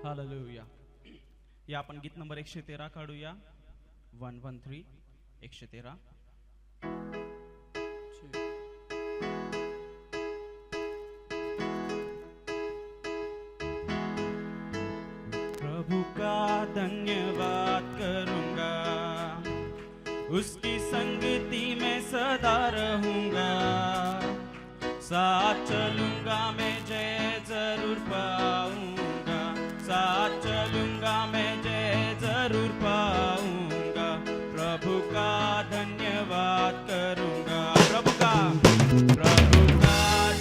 Hallelujah. या आपण गीत नंबर 113 काढूया. 113 113. प्रभु का धन्यवाद करूंगा, उसकी संगति में सदा रहूंगा. साथ चलूंगा मैं जय जरूर पाऊंगा. साथ चलूंगा मैं जय जरूर पाऊंगा. प्रभु का धन्यवाद करूंगा. प्रभु का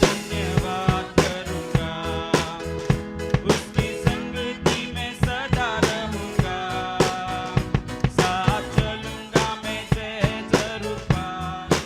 धन्यवाद करूंगा, उसकी संगति में सदा रहूंगा. साथ चलूंगा मैं जय जरूर पाऊंगा.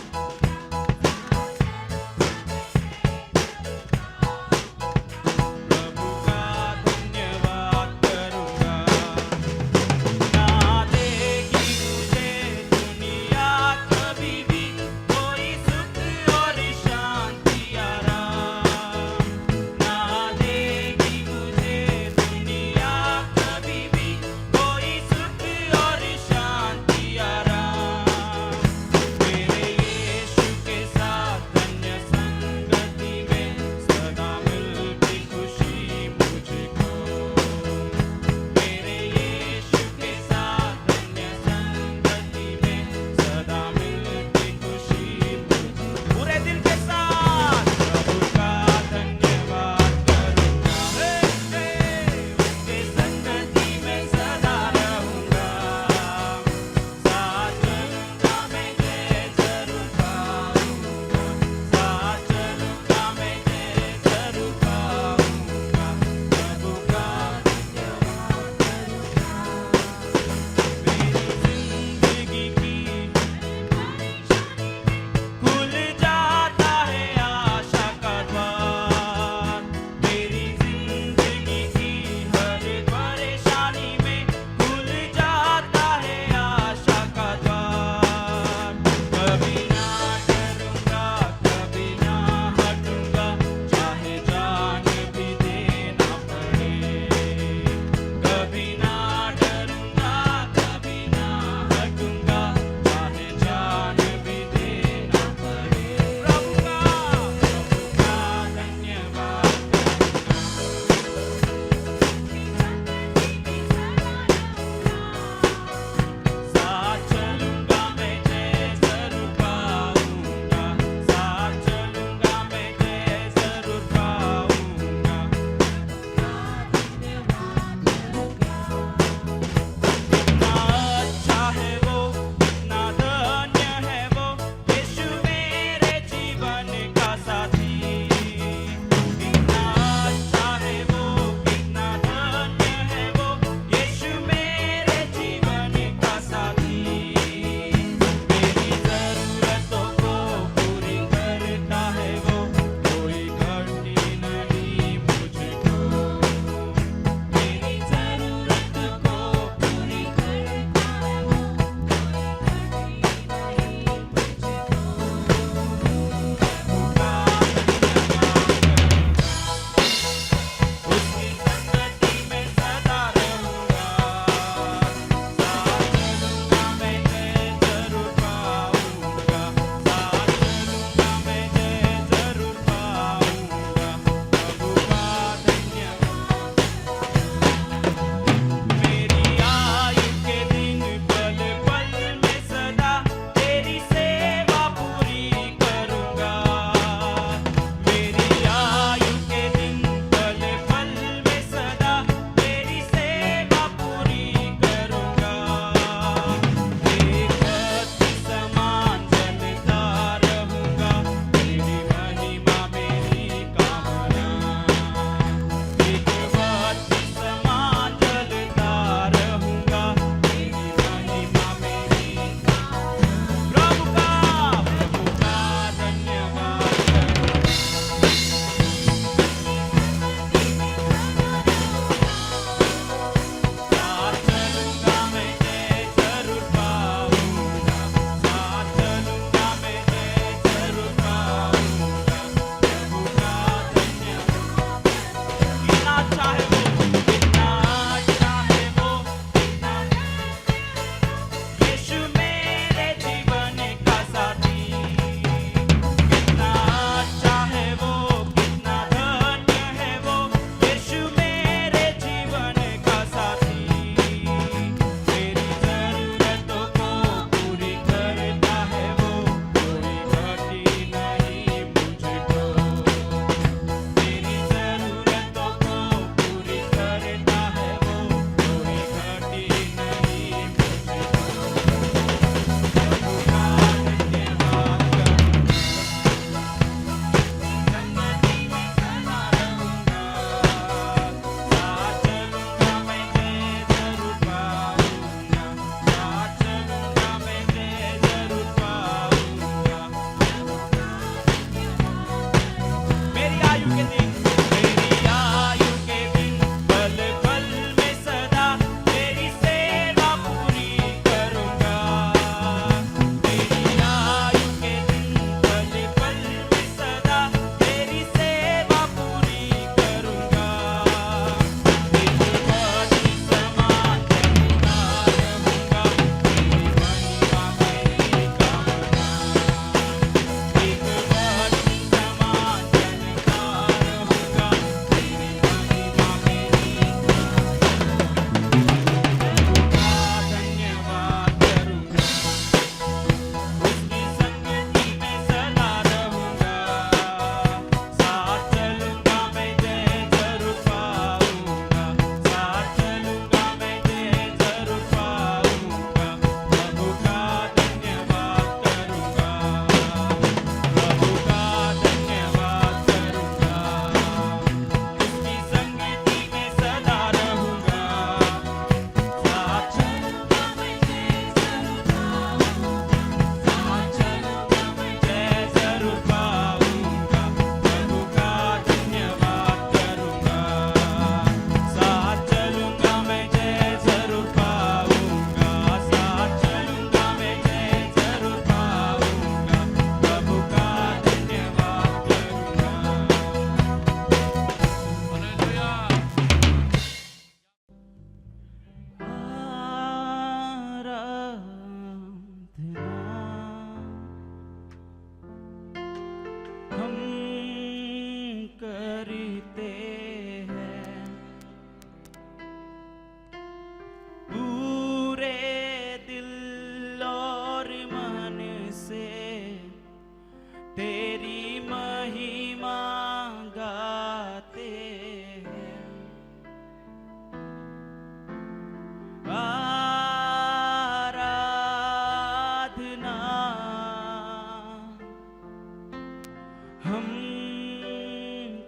हम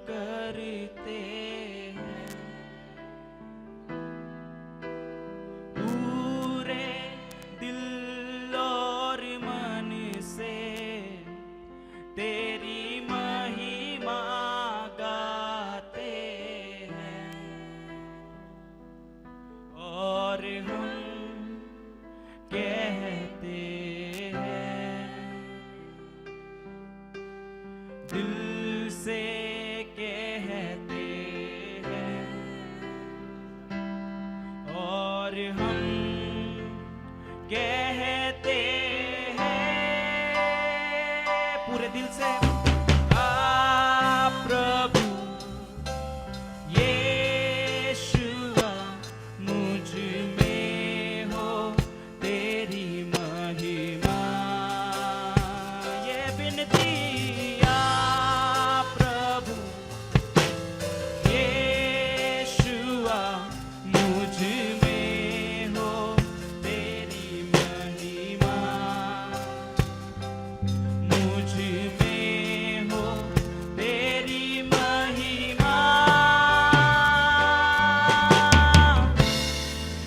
करते हैं पूरे दिल और मन से तेरी महिमा गाते हैं और हम कहते हैं दिल से कहते हैं और हम कहते हैं पूरे दिल से प्रभु यीशुआ मुझ में हो तेरी महिमा ये विनती प्रभु यीशुआ मुझ में हो तेरी महिमा मुझ में हो तेरी महिमा।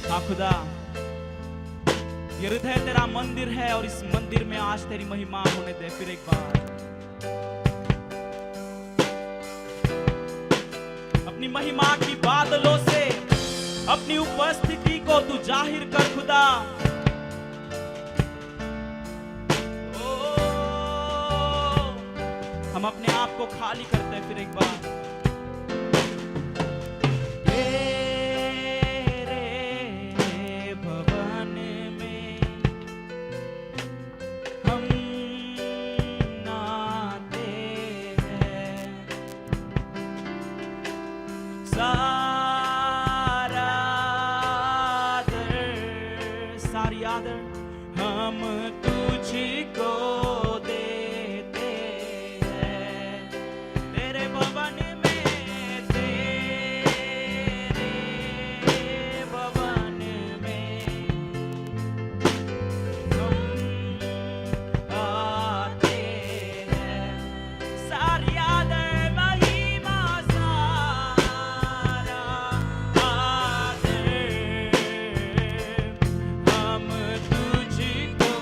हाँ खुदा, ये हृदय तेरा मंदिर है और इस मंदिर में आज तेरी महिमा होने दे। फिर एक बार अपनी महिमा की बादलों से अपनी उपस्थिति को तू जाहिर कर खुदा। हम अपने आप को खाली करते हैं फिर एक बार। तेरे भवन में हम आते हैं सारी आदर हम तुझको देते हैं तेरे भवन में हम आते हैं सारी आदर महिमा सारा आदर हम तुझको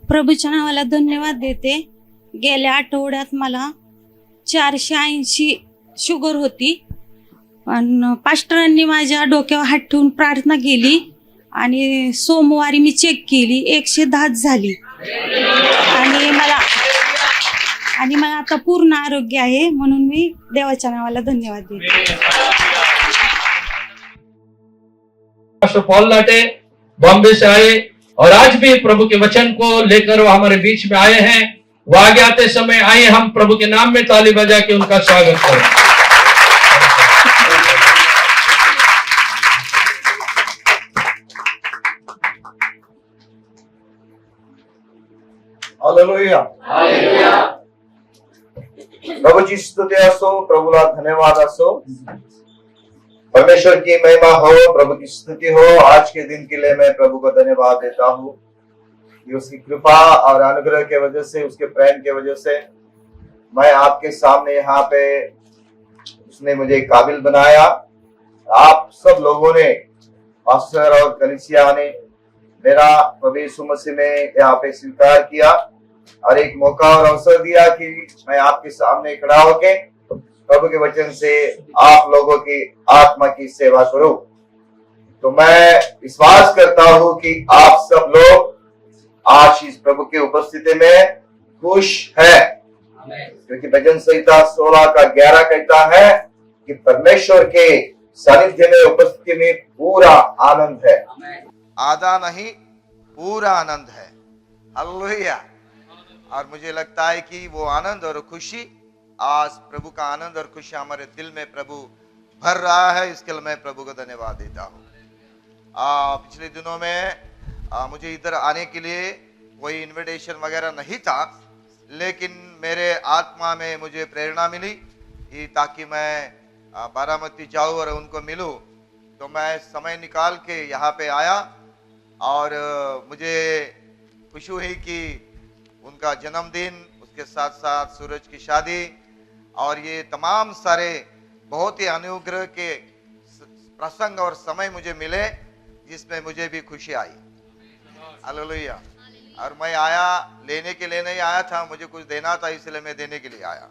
प्रभूच्या नावाला धन्यवाद देते. गेल्या आठवड्यात मला 480 शुगर होती आणि पास्टरांनी माझ्या डोक्यावर हात ठेवून प्रार्थना केली आणि सोमवारी मी चेक केली 110 झाली आणि मला आता पूर्ण आरोग्य आहे. म्हणून मी देवाच्या नावाला धन्यवाद देते. पास्टर पॉल लाटे बॉम्बे से आए और आज भी प्रभु के वचन को लेकर वो हमारे बीच में आए हैं. वो आगे आते समय आइए हम प्रभु के नाम में ताली बजा के उनका स्वागत करें. हालेलुया. प्रभूची स्तुती असो, प्रभूला धन्यवाद असो, परमेश्वर की महिमा हो, प्रभु की स्तुति हो. आज के दिन के लिए मैं प्रभु को धन्यवाद देता हूँ कि उसकी कृपा और अनुग्रह के वजह से, उसके प्रेम के वजह से मैं आपके सामने यहाँ पे उसने मुझे काबिल बनाया. आप सब लोगों ने, पास्टर और कलीसिया ने मेरा प्रभु यीशु मसीह में यहाँ पे स्वीकार किया और एक मौका और अवसर दिया कि मैं आपके सामने खड़ा होके प्रभु के वचन से आप लोगों की आत्मा की सेवा करूं. तो मैं विश्वास करता हूं कि आप सब लोग आज इस प्रभु की उपस्थिति में खुश हैं, क्योंकि भजन संहिता 16 का 11 कहता है कि परमेश्वर के सानिध्य में, उपस्थिति में पूरा आनंद है. आधा नहीं, पूरा आनंद है. हालेलुया. और मुझे लगता है कि वो आनंद और खुशी, आज प्रभु का आनंद और खुशी हमारे दिल में प्रभु भर रहा है. इसके लिए मैं प्रभु को धन्यवाद देता हूँ. पिछले दिनों में मुझे इधर आने के लिए कोई इनविटेशन वगैरह नहीं था, लेकिन मेरे आत्मा में मुझे प्रेरणा मिली कि ताकि मैं बारामती जाऊँ और उनको मिलूँ. तो मैं समय निकाल के यहाँ पे आया और मुझे खुशी हुई कि उनका जन्मदिन, उसके साथ साथ सूरज की शादी और ये तमाम सारे बहुत ही अनुग्रह के प्रसंग और समय मुझे मिले, जिसमें मुझे भी खुशी आई. हालेलुया. और मैं आया लेने के लिए नहीं आया था, मुझे कुछ देना था, इसलिए मैं देने के लिए आया.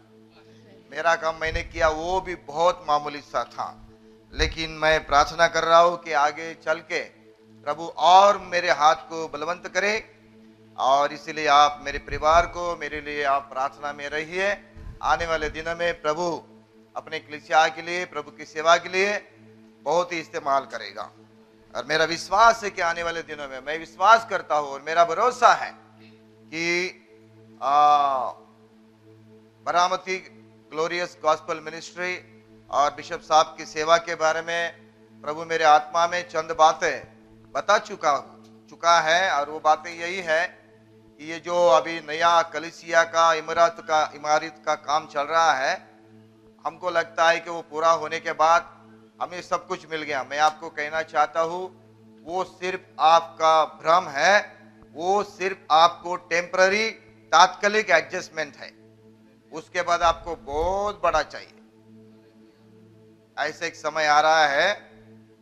मेरा काम मैंने किया, वो भी बहुत मामूली सा था, लेकिन मैं प्रार्थना कर रहा हूँ कि आगे चल के प्रभु और मेरे हाथ को बलवंत करे. और इसलिए आप मेरे परिवार को, मेरे लिए आप प्रार्थना में रहिए. आने वाले दिनों में प्रभु अपने कलीसिया के लिए, प्रभु की सेवा के लिए बहुत ही इस्तेमाल करेगा. और मेरा विश्वास है कि आने वाले दिनों में, मैं विश्वास करता हूँ और मेरा भरोसा है कि बारामती ग्लोरियस गॉस्पेल मिनिस्ट्री और बिशप साहब की सेवा के बारे में प्रभु मेरे आत्मा में चंद बातें बता चुका है. और वो बातें यही है कि ये जो अभी नया कलीसिया का इमारत का काम चल रहा है, हमको लगता है कि वो पूरा होने के बाद हमें सब कुछ मिल गया. मैं आपको कहना चाहता हूँ, वो सिर्फ आपका भ्रम है, वो सिर्फ आपको टेम्पररी, तात्कालिक एडजस्टमेंट है. उसके बाद आपको बहुत बड़ा चाहिए. ऐसे एक समय आ रहा है,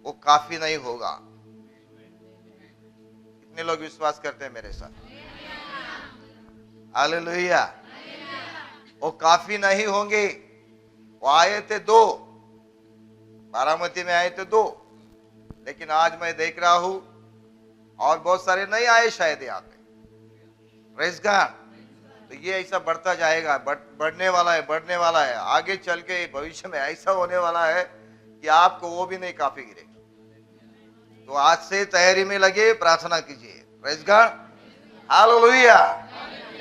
वो काफी नहीं होगा. कितने लोग विश्वास करते हैं मेरे साथ? हालेलुया. वो काफी नहीं होंगे. वो आए थे 2, बारामती में आए थे 2, लेकिन आज मैं देख रहा हूं और बहुत सारे नहीं आए शायद यहाँ पे. Praise God. तो ये ऐसा बढ़ता जाएगा, बढ़ने वाला है. आगे चल के भविष्य में ऐसा होने वाला है कि आपको वो भी नहीं काफी गिरेगा. तो आज से तैयारी में लगे, प्रार्थना कीजिए. Praise God. हालेलुया.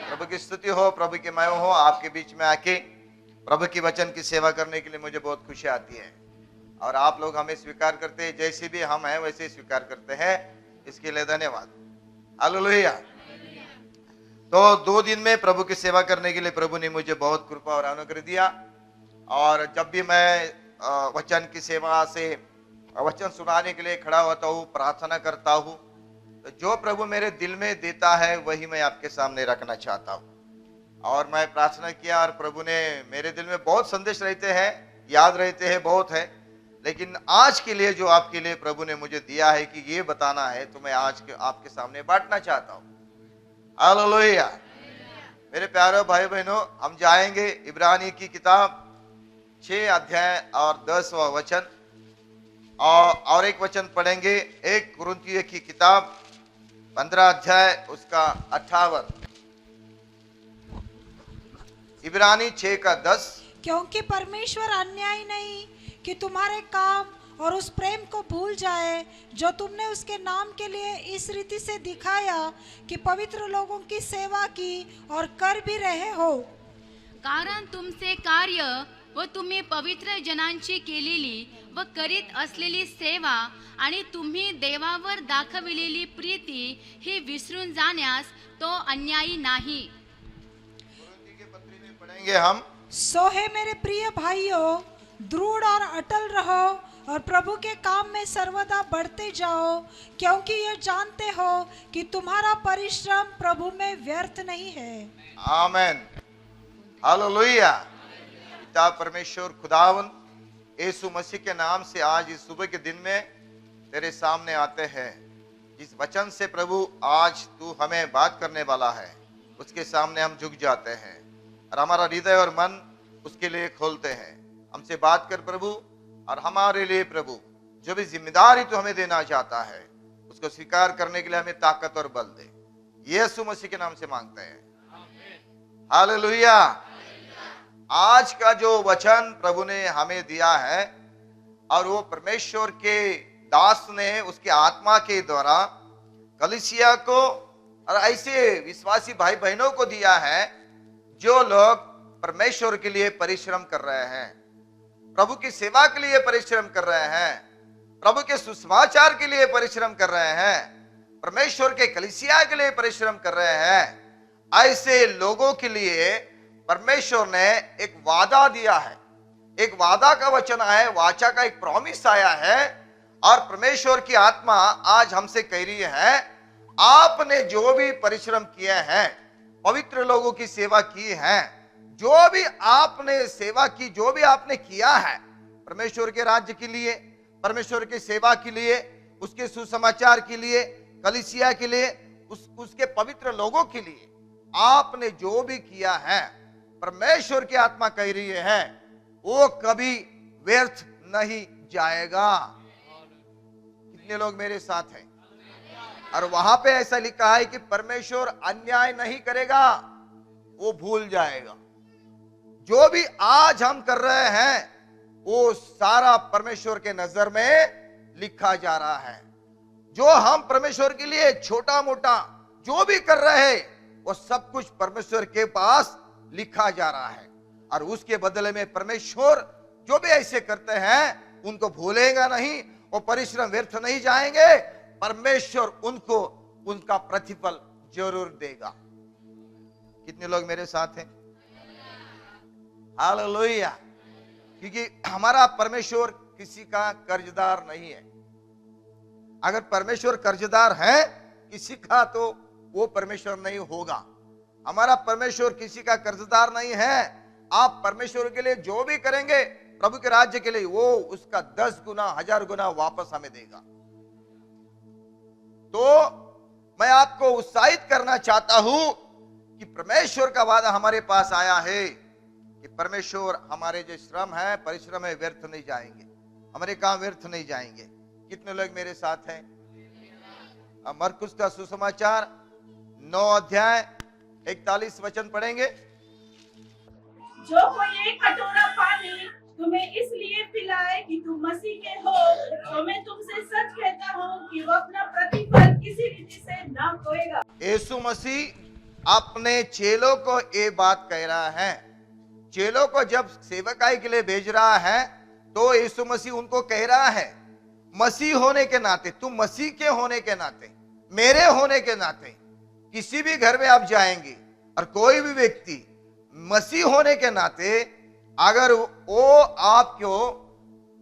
प्रभु की स्तुति हो, प्रभु की महिमा हो. आपके बीच में आके प्रभु की वचन की सेवा करने के लिए मुझे बहुत खुशी आती है. और आप लोग हमें स्वीकार करते हैं, जैसे भी हम हैं वैसे ही स्वीकार करते हैं. इसके लिए धन्यवाद. हालेलुया. तो 2 दिन में प्रभु की सेवा करने के लिए प्रभु ने मुझे बहुत कृपा और अनुग्रह दिया. और जब भी मैं वचन की सेवा से वचन सुनाने के लिए खड़ा होता हूँ, प्रार्थना करता हूँ, तो जो प्रभु मेरे दिल में देता है वही मैं आपके सामने रखना चाहता हूँ. और मैं प्रार्थना किया और प्रभु ने मेरे दिल में बहुत संदेश रहते हैं, याद रहते हैं, बहुत है. लेकिन आज के लिए जो आपके लिए प्रभु ने मुझे दिया है कि ये बताना है, तो मैं आज आपके सामने बांटना चाहता हूँ. हालेलुया। मेरे प्यारे भाई बहनों, हम जाएंगे इब्रानी की किताब 6 अध्याय और 10वां वचन, और एक वचन पढ़ेंगे 1 कुरिन्थियों की किताब 15 अध्याय उसका 58। इब्रानी 6 का 10। क्योंकि परमेश्वर अन्यायी नहीं कि तुम्हारे काम और उस प्रेम को भूल जाए जो तुमने उसके नाम के लिए इस रीति से दिखाया कि पवित्र लोगों की सेवा की और कर भी रहे हो। कारण तुमचे कार्य व तुम्ही पवित्र जनांची केलेली व करीत असलेली सेवा आणि तुम्ही देवावर दाखविलेली प्रीती ही विसरून जाण्यास तो अन्यायी नाही। पढ़ेंगे हम। सो है मेरे प्रिय भाइयों, दृढ़ और अटल रहो और प्रभु के काम में सर्वदा बढ़ते जाओ, क्योंकि ये जानते हो कि तुम्हारा परिश्रम प्रभु में व्यर्थ नहीं है। आमेन, हालेलुया। पिता परमेश्वर खुदावन यीशु मसीह के नाम से आज इस सुबह के दिन में तेरे सामने आते हैं। जिस वचन से प्रभु आज तू हमें बात करने वाला है उसके सामने हम झुक जाते हैं और हमारा हृदय और मन उसके लिए खोलते हैं। हमसे बात कर प्रभु, और हमारे लिए प्रभु जो भी जिम्मेदारी तू हमें देना चाहता है उसको स्वीकार करने के लिए हमें ताकत और बल दे। यीशु मसीह के नाम से मांगते हैं, हालेलुया। आज का जो वचन प्रभु ने हमें दिया है और वो परमेश्वर के दास ने उसके आत्मा के द्वारा कलीसिया को और ऐसे विश्वासी भाई बहनों को दिया है जो लोग परमेश्वर के लिए परिश्रम कर रहे हैं, प्रभु की सेवा के लिए परिश्रम कर रहे हैं, प्रभु के सुसमाचार के लिए परिश्रम कर रहे हैं, परमेश्वर के कलीसिया के लिए परिश्रम कर रहे हैं। ऐसे लोगों के लिए परमेश्वर ने एक वादा दिया है, एक वादा का वचन है, वाचा का एक प्रॉमिस आया है। और परमेश्वर की आत्मा आज हमसे कह रही है, आपने जो भी परिश्रम किए हैं, पवित्र लोगों की सेवा की है, जो भी आपने सेवा की, जो भी आपने किया है परमेश्वर के राज्य के लिए, परमेश्वर की सेवा के लिए, उसके सुसमाचार के लिए, कलीसिया के लिए, उसके पवित्र लोगों के लिए आपने जो भी किया है, परमेश्वर की आत्मा कह रही है वो कभी व्यर्थ नहीं जाएगा। कितने लोग मेरे साथ हैं? और वहां पे ऐसा लिखा है कि परमेश्वर अन्याय नहीं करेगा, वो भूल जाएगा। जो भी आज हम कर रहे हैं वो सारा परमेश्वर के नजर में लिखा जा रहा है। जो हम परमेश्वर के लिए छोटा मोटा जो भी कर रहे हैं वो सब कुछ परमेश्वर के पास लिखा जा रहा है, और उसके बदले में परमेश्वर जो भी ऐसे करते हैं उनको भूलेगा नहीं, वो परिश्रम व्यर्थ नहीं जाएंगे, परमेश्वर उनको उनका प्रतिफल जरूर देगा। कितने लोग मेरे साथ हैं? हालेलुया। क्योंकि हमारा परमेश्वर किसी का कर्जदार नहीं है। अगर परमेश्वर कर्जदार है किसी का तो वो परमेश्वर नहीं होगा। हमारा परमेश्वर किसी का कर्जदार नहीं है। आप परमेश्वर के लिए जो भी करेंगे प्रभु के राज्य के लिए, वो उसका 10 गुना 1000 गुना वापस हमें देगा। तो मैं आपको उत्साहित करना चाहता हूं कि परमेश्वर का वादा हमारे पास आया है कि परमेश्वर हमारे जो श्रम है, परिश्रम है, व्यर्थ नहीं जाएंगे, हमारे काम व्यर्थ नहीं जाएंगे। कितने लोग मेरे साथ हैं? मरकुस का सुसमाचार 9 अध्याय 41 वचन पढ़ेंगे। जो कोई एक कटोरा पानी तुम्हें इसलिए पिलाए कि तुम मसीह के हो, तो मैं तुमसे सच कहता हूँ कि वो अपना प्रतिफल किसी रीति से ना खोएगा। यीशु मसीह अपने चेलों को ये बात कह रहा है। चेलों को जब सेवकाई के लिए भेज रहा है तो यीशु मसीह उनको कह रहा है, मसीह होने के नाते, तुम मसीह के होने के नाते, मेरे होने के नाते, किसी भी घर में आप जाएंगे और कोई भी व्यक्ति मसीह होने के नाते अगर वो आपको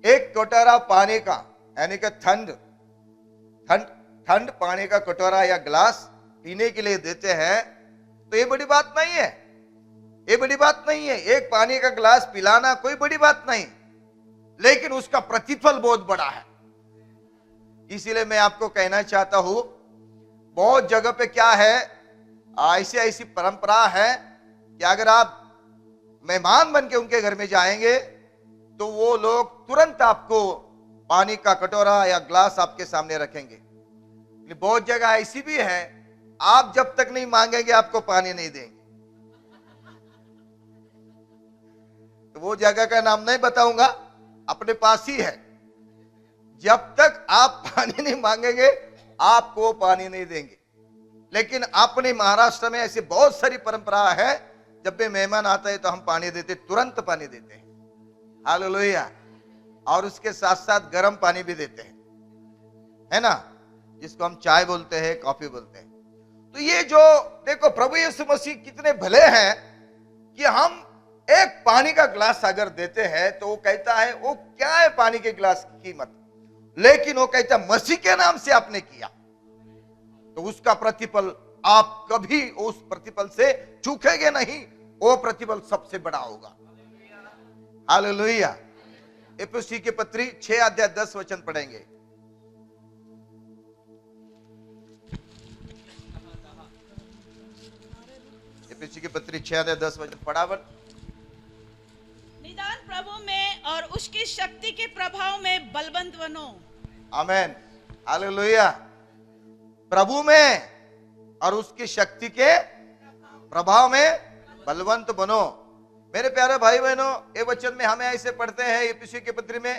एक कटोरा पानी का, यानी कि ठंड पानी का कटोरा या गिलास पीने के लिए देते हैं तो ये बड़ी बात नहीं है। ये बड़ी बात नहीं है। एक पानी का गिलास पिलाना कोई बड़ी बात नहीं, लेकिन उसका प्रतिफल बहुत बड़ा है। इसीलिए मैं आपको कहना चाहता हूं, बहुत जगह पे क्या है, ऐसी ऐसी परंपरा है कि अगर आप मेहमान बन के उनके घर में जाएंगे तो वो लोग तुरंत आपको पानी का कटोरा या ग्लास आपके सामने रखेंगे। बहुत जगह ऐसी भी है, आप जब तक नहीं मांगेंगे आपको पानी नहीं देंगे। तो वो जगह का नाम नहीं बताऊंगा, अपने पास ही है। जब तक आप पानी नहीं मांगेंगे आपको पानी नहीं देंगे। लेकिन अपने महाराष्ट्र में ऐसी बहुत सारी परंपरा है, जब भी मेहमान आता है तो हम पानी देते, तुरंत पानी देते हैं। हालेलुया। और उसके साथ साथ गर्म पानी भी देते हैं, है ना, जिसको हम चाय बोलते हैं, कॉफी बोलते हैं। तो ये जो देखो प्रभु यीशु मसीह कितने भले हैं कि हम एक पानी का गिलास अगर देते हैं तो वो कहता है वो क्या है पानी के गिलास की कीमत, लेकिन वो कहता है मसीह के नाम से आपने किया तो उसका प्रतिफल आप कभी उस प्रतिफल से चूकेंगे नहीं, वो प्रतिफल सबसे बड़ा होगा। हालेलुया। इफिसी की पत्री 6 अध्याय 10 वचन पढ़ेंगे। इफिसी की पत्री 6 अध्याय 10 वचन फटाफट। निदान प्रभु में और उसकी शक्ति के प्रभाव में बलवंत बनो। आमेन। हालेलुया। प्रभु में और उसकी शक्ति के प्रभाव में बलवंत बनो। मेरे प्यारे भाई बहनों, ये वचन में हमें ऐसे पढ़ते हैं इफिसी की पत्री में,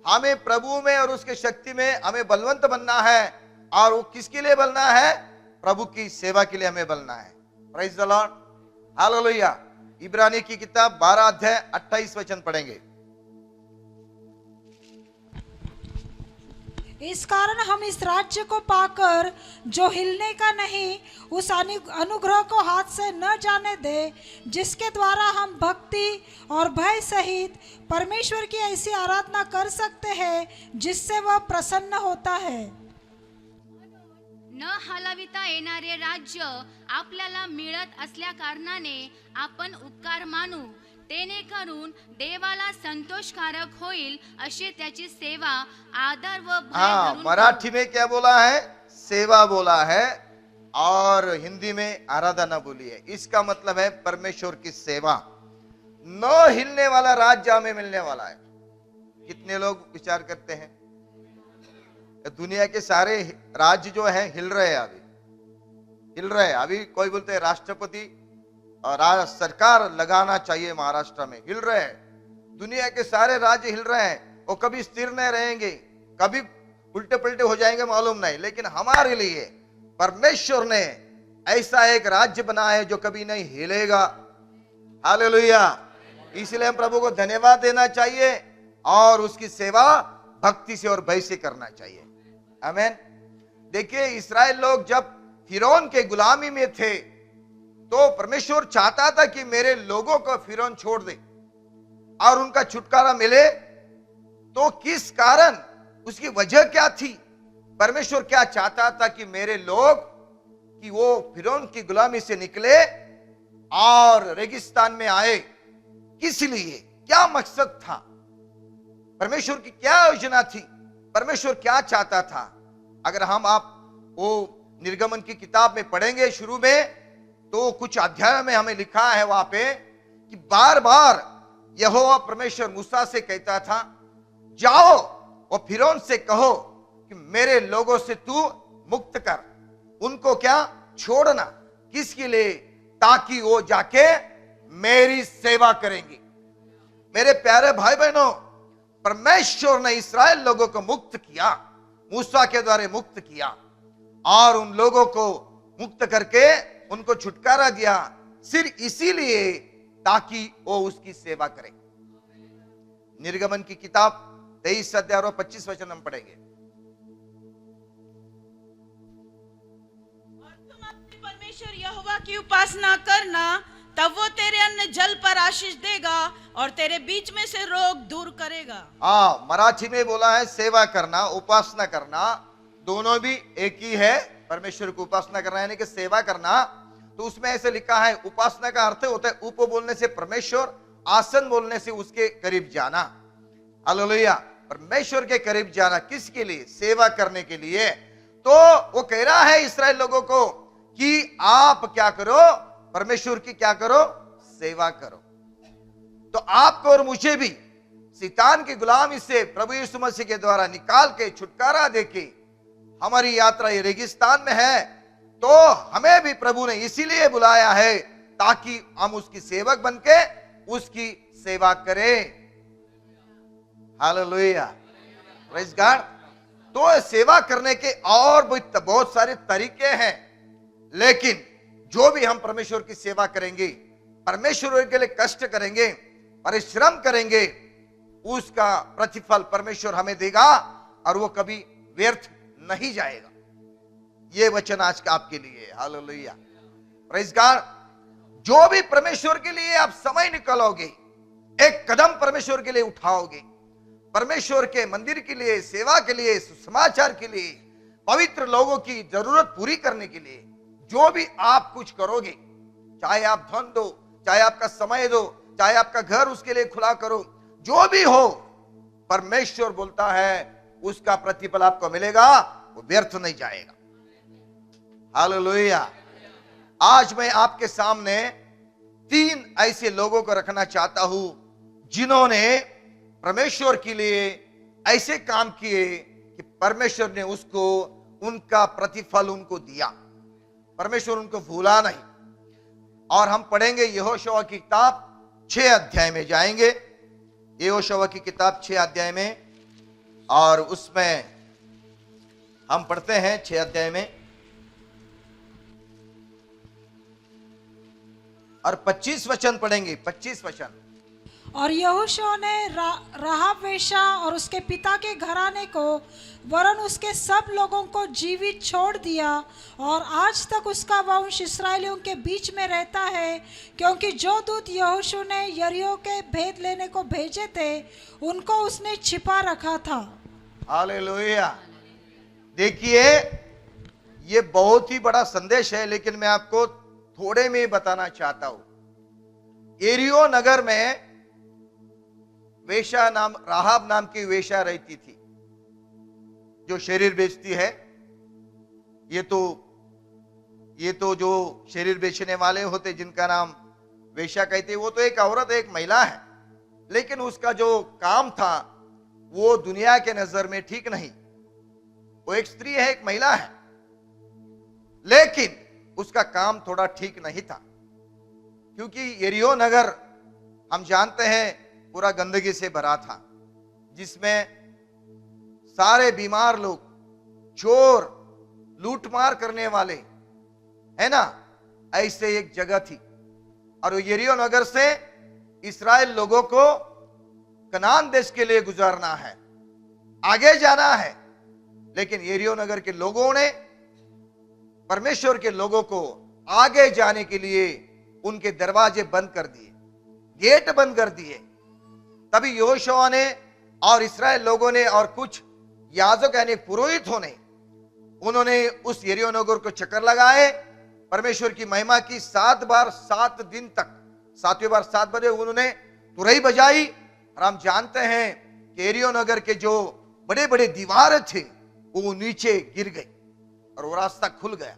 हमें प्रभु में और उसके शक्ति में हमें बलवंत बनना है। और वो किसके लिए बनना है? प्रभु की सेवा के लिए हमें बनना है। Praise the Lord. हालेलुया। इब्रानी की किताब 12 अध्याय 28 वचन पढ़ेंगे। इस कारण हम इस राज्य को पाकर जो हिलने का नहीं, उस अनुग्रह को हाथ से न जाने दे, जिसके द्वारा हम भक्ति और भय सहित परमेश्वर की ऐसी आराधना कर सकते हैं जिससे वह प्रसन्न होता है। न हलविता येणारे राज्य आपल्याला मिळत असल्या कारणाने आपण उपकार मानू, तेने करून देवाला संतोषकारक होईल अशी त्याची सेवा आदर व भय धरून मराठी में क्या बोला है? सेवा बोला है, और हिंदी में आराधना बोली है। इसका मतलब है परमेश्वर की सेवा। न हिलने वाला राज्य हमें मिलने वाला है। कितने लोग विचार करते हैं दुनिया के सारे राज्य जो है हिल रहे हैं, अभी हिल रहे हैं। अभी कोई बोलते हैं राष्ट्रपति और सरकार लगाना चाहिए, महाराष्ट्र में हिल रहे हैं। दुनिया के सारे राज्य हिल रहे हैं, वो कभी स्थिर नहीं रहेंगे, कभी उल्टे पुल्टे हो जाएंगे मालूम नहीं। लेकिन हमारे लिए परमेश्वर ने ऐसा एक राज्य बनाया है जो कभी नहीं हिलेगा। हालेलुया। इसलिए हम प्रभु को धन्यवाद देना चाहिए और उसकी सेवा भक्ति से और भय से करना चाहिए। आमीन। देखिए, इस्राएल लोग जब फिरौन के गुलामी में थे तो परमेश्वर चाहता था कि मेरे लोगों को फिरौन छोड़ दे और उनका छुटकारा मिले। तो किस कारण, उसकी वजह क्या थी? परमेश्वर क्या चाहता था कि मेरे लोग कि वो फिरौन की गुलामी से निकले और रेगिस्तान में आए। किस लिए? क्या मकसद था? परमेश्वर की क्या योजना थी? परमेश्वर क्या चाहता था? अगर हम आप वो निर्गमन की किताब में पढ़ेंगे शुरू में, तो कुछ अध्याय में हमें लिखा है वहां पे कि बार बार यहोवा परमेश्वर मूसा से कहता था, जाओ और फिरौन से कहो कि मेरे लोगों से तू मुक्त कर, उनको क्या छोड़ना। किसके लिए? ताकि वो जाके मेरी सेवा करेंगे। मेरे प्यारे भाई बहनों, परमेश्वर ने इस्राएल लोगों को मुक्त किया, मूसा के द्वारा मुक्त किया, और उन लोगों को मुक्त करके उनको छुटकारा दिया, सिर्फ इसीलिए ताकि वो उसकी सेवा करें। निर्गमन की किताब 23 अध्याय और 25 वचन हम पढ़ेंगे। और तुम अपने परमेश्वर यहोवा की उपासना करना, तब वो तेरे अन्न जल पर आशीष देगा और तेरे बीच में से रोग दूर करेगा। मराठी में बोला है सेवा करना, उपासना करना, दोनों भी एक ही है। परमेश्वर की उपासना करना यानी कि सेवा करना। तो उसमें ऐसे लिखा है, उपासना का अर्थ होता है उप बोलने से परमेश्वर, आसन बोलने से उसके करीब जाना। हालेलुया। परमेश्वर के करीब जाना किसके लिए? सेवा करने के लिए। तो वो कह रहा है इस्राएल लोगों को कि आप क्या करो, परमेश्वर की क्या करो, सेवा करो। तो आपको और मुझे भी शैतान की गुलामी से प्रभु यीशु मसीह के द्वारा निकाल के छुटकारा देके हमारी यात्रा ये रेगिस्तान में है, तो हमें भी प्रभु ने इसीलिए बुलाया है ताकि हम उसकी सेवक बनके उसकी सेवा करें। Hallelujah, praise God. तो सेवा करने के और भी बहुत सारे तरीके हैं, लेकिन जो भी हम परमेश्वर की सेवा करेंगे, परमेश्वर के लिए कष्ट करेंगे, परिश्रम करेंगे, उसका प्रतिफल परमेश्वर हमें देगा और वो कभी व्यर्थ नहीं जाएगा। ये वचन आज का आपके लिए। Hallelujah, praise God. जो भी परमेश्वर के लिए आप समय निकालोगे, एक कदम परमेश्वर के लिए उठाओगे, परमेश्वर के मंदिर के लिए, सेवा के लिए, सुसमाचार के लिए, पवित्र लोगों की जरूरत पूरी करने के लिए जो भी आप कुछ करोगे, चाहे आप धन दो, चाहे आपका समय दो, चाहे आपका घर उसके लिए खुला करो, जो भी हो, परमेश्वर बोलता है उसका प्रतिफल आपको मिलेगा, वो व्यर्थ नहीं जाएगा। हालेलुया। आज मैं आपके सामने 3 ऐसे लोगों को रखना चाहता हूं जिन्होंने परमेश्वर के लिए ऐसे काम किए कि परमेश्वर ने उसको, उनका प्रतिफल उनको दिया, परमेश्वर उनको भूला नहीं। और हम पढ़ेंगे यहोशू की किताब 6 अध्याय में जाएंगे, यहोशू की किताब 6 अध्याय में, और उसमें हम पढ़ते हैं 6 अध्याय में और 25 वचन पढ़ेंगे, 25 वचन। और यहोशू ने राहाब वेश्या और उसके पिता के घराने को वरन उसके सब लोगों को जीवित छोड़ दिया, और आज तक उसका वंश इस्राएलियों के बीच में रहता है, क्योंकि जो दूत यहोशू ने यरीहो के भेद लेने को भेजे थे उनको उसने छिपा रखा था। हालेलुया। देखिए, ये बहुत ही बड़ा संदेश है, लेकिन मैं आपको थोड़े में बताना चाहता हूं। यरीहो नगर में वेश्या नाम, राहाब नाम की वेश्या रहती थी, जो शरीर बेचती है। ये तो जो शरीर बेचने वाले होते, जिनका नाम वेश्या कहते, वो तो एक औरत, एक महिला है, लेकिन उसका जो काम था वो दुनिया के नजर में ठीक नहीं। वो एक स्त्री है, एक महिला है, लेकिन उसका काम थोड़ा ठीक नहीं था, क्योंकि यरीहो नगर हम जानते हैं पूरा गंदगी से भरा था, जिसमें सारे बीमार लोग, चोर, लूटमार करने वाले, है ना, ऐसे एक जगह थी। और यरीहो नगर से इस्राएल लोगों को कनान देश के लिए गुजारना है, आगे जाना है, लेकिन यरीहो नगर के लोगों ने परमेश्वर के लोगों को आगे जाने के लिए उनके दरवाजे बंद कर दिए, गेट बंद कर दिए। तभी यहोशू ने और इस्राएल लोगों ने और कुछ याजक यानी पुरोहितों ने, उन्होंने उस यरीहो नगर को चक्कर लगाए, परमेश्वर की महिमा की 7 बार 7 दिन तक, 7वीं बार 7 बजे उन्होंने तुरही बजाई। और हम जानते हैं कि यरीहो नगर के जो बड़े बड़े दीवार थे वो नीचे गिर गई और वो रास्ता खुल गया।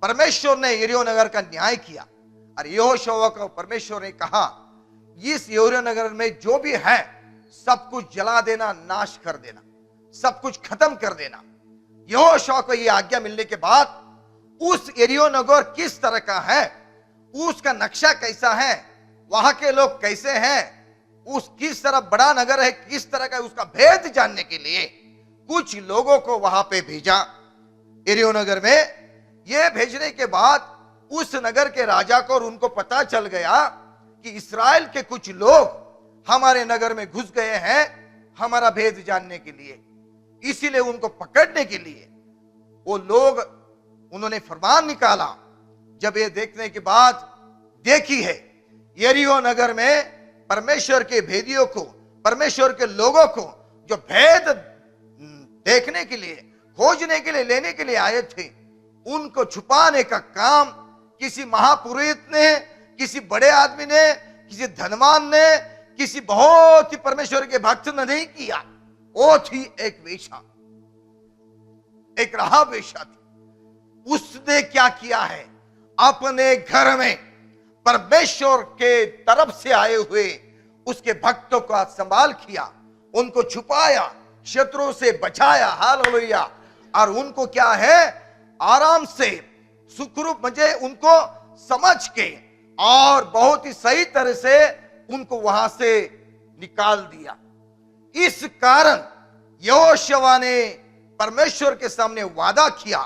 परमेश्वर ने यरीहो नगर का न्याय किया, और यहोशू को परमेश्वर ने कहा, इस यरीहो नगर में जो भी है सब कुछ जला देना, नाश कर देना, सब कुछ खत्म कर देना। यहोशू को यह आज्ञा मिलने के बाद उस यरीहो नगर किस तरह का है, उसका नक्शा कैसा है, वहां के लोग कैसे हैं, उस किस तरह बड़ा नगर है, किस तरह का, उसका भेद जानने के लिए कुछ लोगों को वहां पे भेजा यरीहो नगर में। यह भेजने के बाद उस नगर के राजा को और उनको पता चल गया कि इस्राएल के कुछ लोग हमारे नगर में घुस गए हैं हमारा भेद जानने के लिए। इसीलिए उनको पकड़ने के लिए वो लोग, उन्होंने फरमान निकाला। जब ये देखने के बाद देखी है यरीहो नगर में परमेश्वर के भेदियों को, परमेश्वर के लोगों को जो भेद देखने के लिए, खोजने के लिए, लेने के लिए आए थे, उनको छुपाने का काम किसी महापुरोहित ने, किसी बड़े आदमी ने, किसी धनवान ने, किसी बहुत ही परमेश्वर के भक्त ने नहीं किया। वो थी एक वेश्या, एक राहाब वेश्या थी। उसने क्या किया है, अपने घर में परमेश्वर के तरफ से आए हुए उसके भक्तों का संभाल किया, उनको छुपाया, शत्रुओं से बचाया, हालेलुया। और उनको क्या है, आराम से सुखरूप मुझे उनको समझ के और बहुत ही सही तरह से उनको वहां से निकाल दिया। इस कारण यहोशुआ ने परमेश्वर के सामने वादा किया